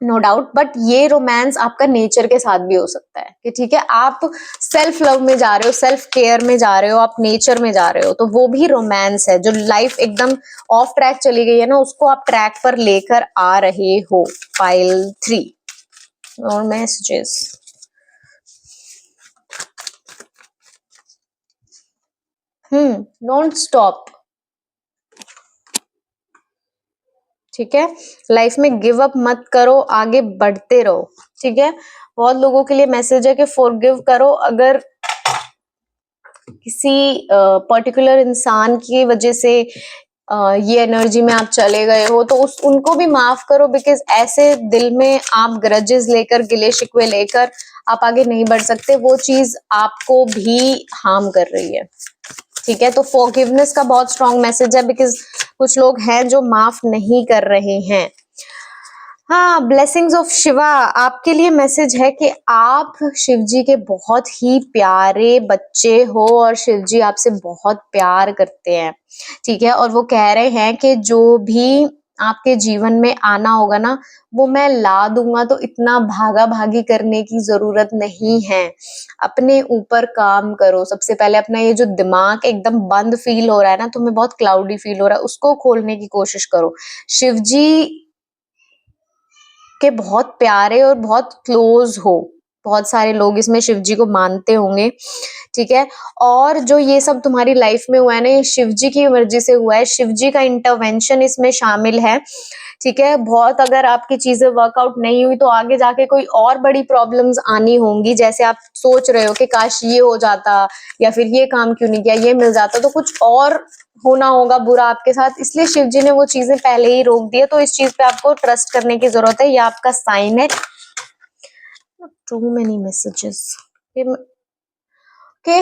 नो डाउट, बट ये रोमांस आपका नेचर के साथ भी हो सकता है कि ठीक है, आप सेल्फ लव में जा रहे हो, सेल्फ केयर में जा रहे हो, आप नेचर में जा रहे हो, तो वो भी रोमांस है। जो लाइफ एकदम ऑफ ट्रैक चली गई है ना, उसको आप ट्रैक पर लेकर आ रहे हो। पाइल 3 और मैसेजेस। Don't stop. ठीक है, लाइफ में गिव अप मत करो, आगे बढ़ते रहो। ठीक है, बहुत लोगों के लिए मैसेज है कि फॉरगिव करो। अगर किसी पर्टिकुलर इंसान की वजह से ये एनर्जी में आप चले गए हो, तो उस उनको भी माफ करो, बिकॉज ऐसे दिल में आप ग्रजेस लेकर, गिले शिकवे लेकर आप आगे नहीं बढ़ सकते, वो चीज आपको भी हार्म कर रही है। ठीक है, तो फॉरगिवनेस का बहुत स्ट्रॉन्ग मैसेज है, बिकॉज कुछ लोग हैं जो माफ नहीं कर रहे हैं। हाँ, ब्लेसिंग्स ऑफ शिवा, आपके लिए मैसेज है कि आप शिव जी के बहुत ही प्यारे बच्चे हो और शिव जी आपसे बहुत प्यार करते हैं। ठीक है, और वो कह रहे हैं कि जो भी आपके जीवन में आना होगा ना, वो मैं ला दूंगा, तो इतना भागा भागी करने की जरूरत नहीं है। अपने ऊपर काम करो सबसे पहले। अपना ये जो दिमाग एकदम बंद फील हो रहा है ना, तुम्हें बहुत क्लाउडी फील हो रहा है, उसको खोलने की कोशिश करो। शिव जी के बहुत प्यारे और बहुत क्लोज हो, बहुत सारे लोग इसमें शिव जी को मानते होंगे। ठीक है, और जो ये सब तुम्हारी लाइफ में हुआ है ना, ये शिव जी की मर्जी से हुआ है, शिव जी का इंटरवेंशन इसमें शामिल है। ठीक है, बहुत अगर आपकी चीजें वर्कआउट नहीं हुई तो आगे जाके कोई और बड़ी प्रॉब्लम्स आनी होंगी। जैसे आप सोच रहे हो कि काश ये हो जाता, या फिर ये काम क्यों नहीं किया, ये मिल जाता, तो कुछ और होना होगा बुरा आपके साथ, इसलिए शिव जी ने वो चीजें पहले ही रोक दी है। तो इस चीज पे आपको ट्रस्ट करने की जरूरत है, ये आपका साइन है। Too many messages. ओके,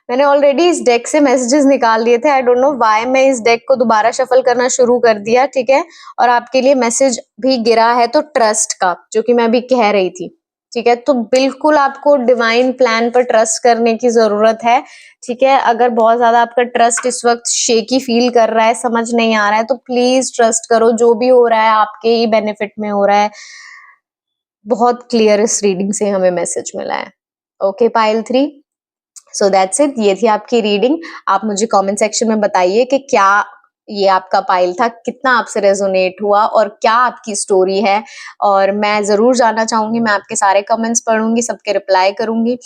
मैंने ऑलरेडी इस डेक से मैसेजेस निकाल दिए थे। आई डोंट नो व्हाई मैं इस डेक को दोबारा शफल करना शुरू कर दिया। ठीक है, और आपके लिए मैसेज भी गिरा है तो ट्रस्ट का, जो कि मैं अभी कह रही थी। ठीक है, तो बिल्कुल आपको डिवाइन प्लान पर ट्रस्ट करने की जरूरत है। ठीक है, अगर बहुत ज्यादा आपका ट्रस्ट इस वक्त शेकी फील कर रहा है, समझ नहीं आ रहा है, तो प्लीज ट्रस्ट करो, जो भी हो रहा है आपके ही बेनिफिट में हो रहा है। बहुत क्लियर इस रीडिंग से हमें मैसेज मिला है। Okay pile 3, so that's it, ये थी आपकी रीडिंग। आप मुझे कमेंट सेक्शन में बताइए कि क्या ये आपका पाइल था, कितना आपसे रेजोनेट हुआ और क्या आपकी स्टोरी है। और मैं जरूर जानना चाहूंगी, मैं आपके सारे कमेंट्स पढ़ूंगी, सबके रिप्लाई करूंगी।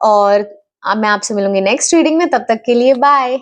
और मैं आपसे मिलूंगी नेक्स्ट रीडिंग में, तब तक के लिए बाय।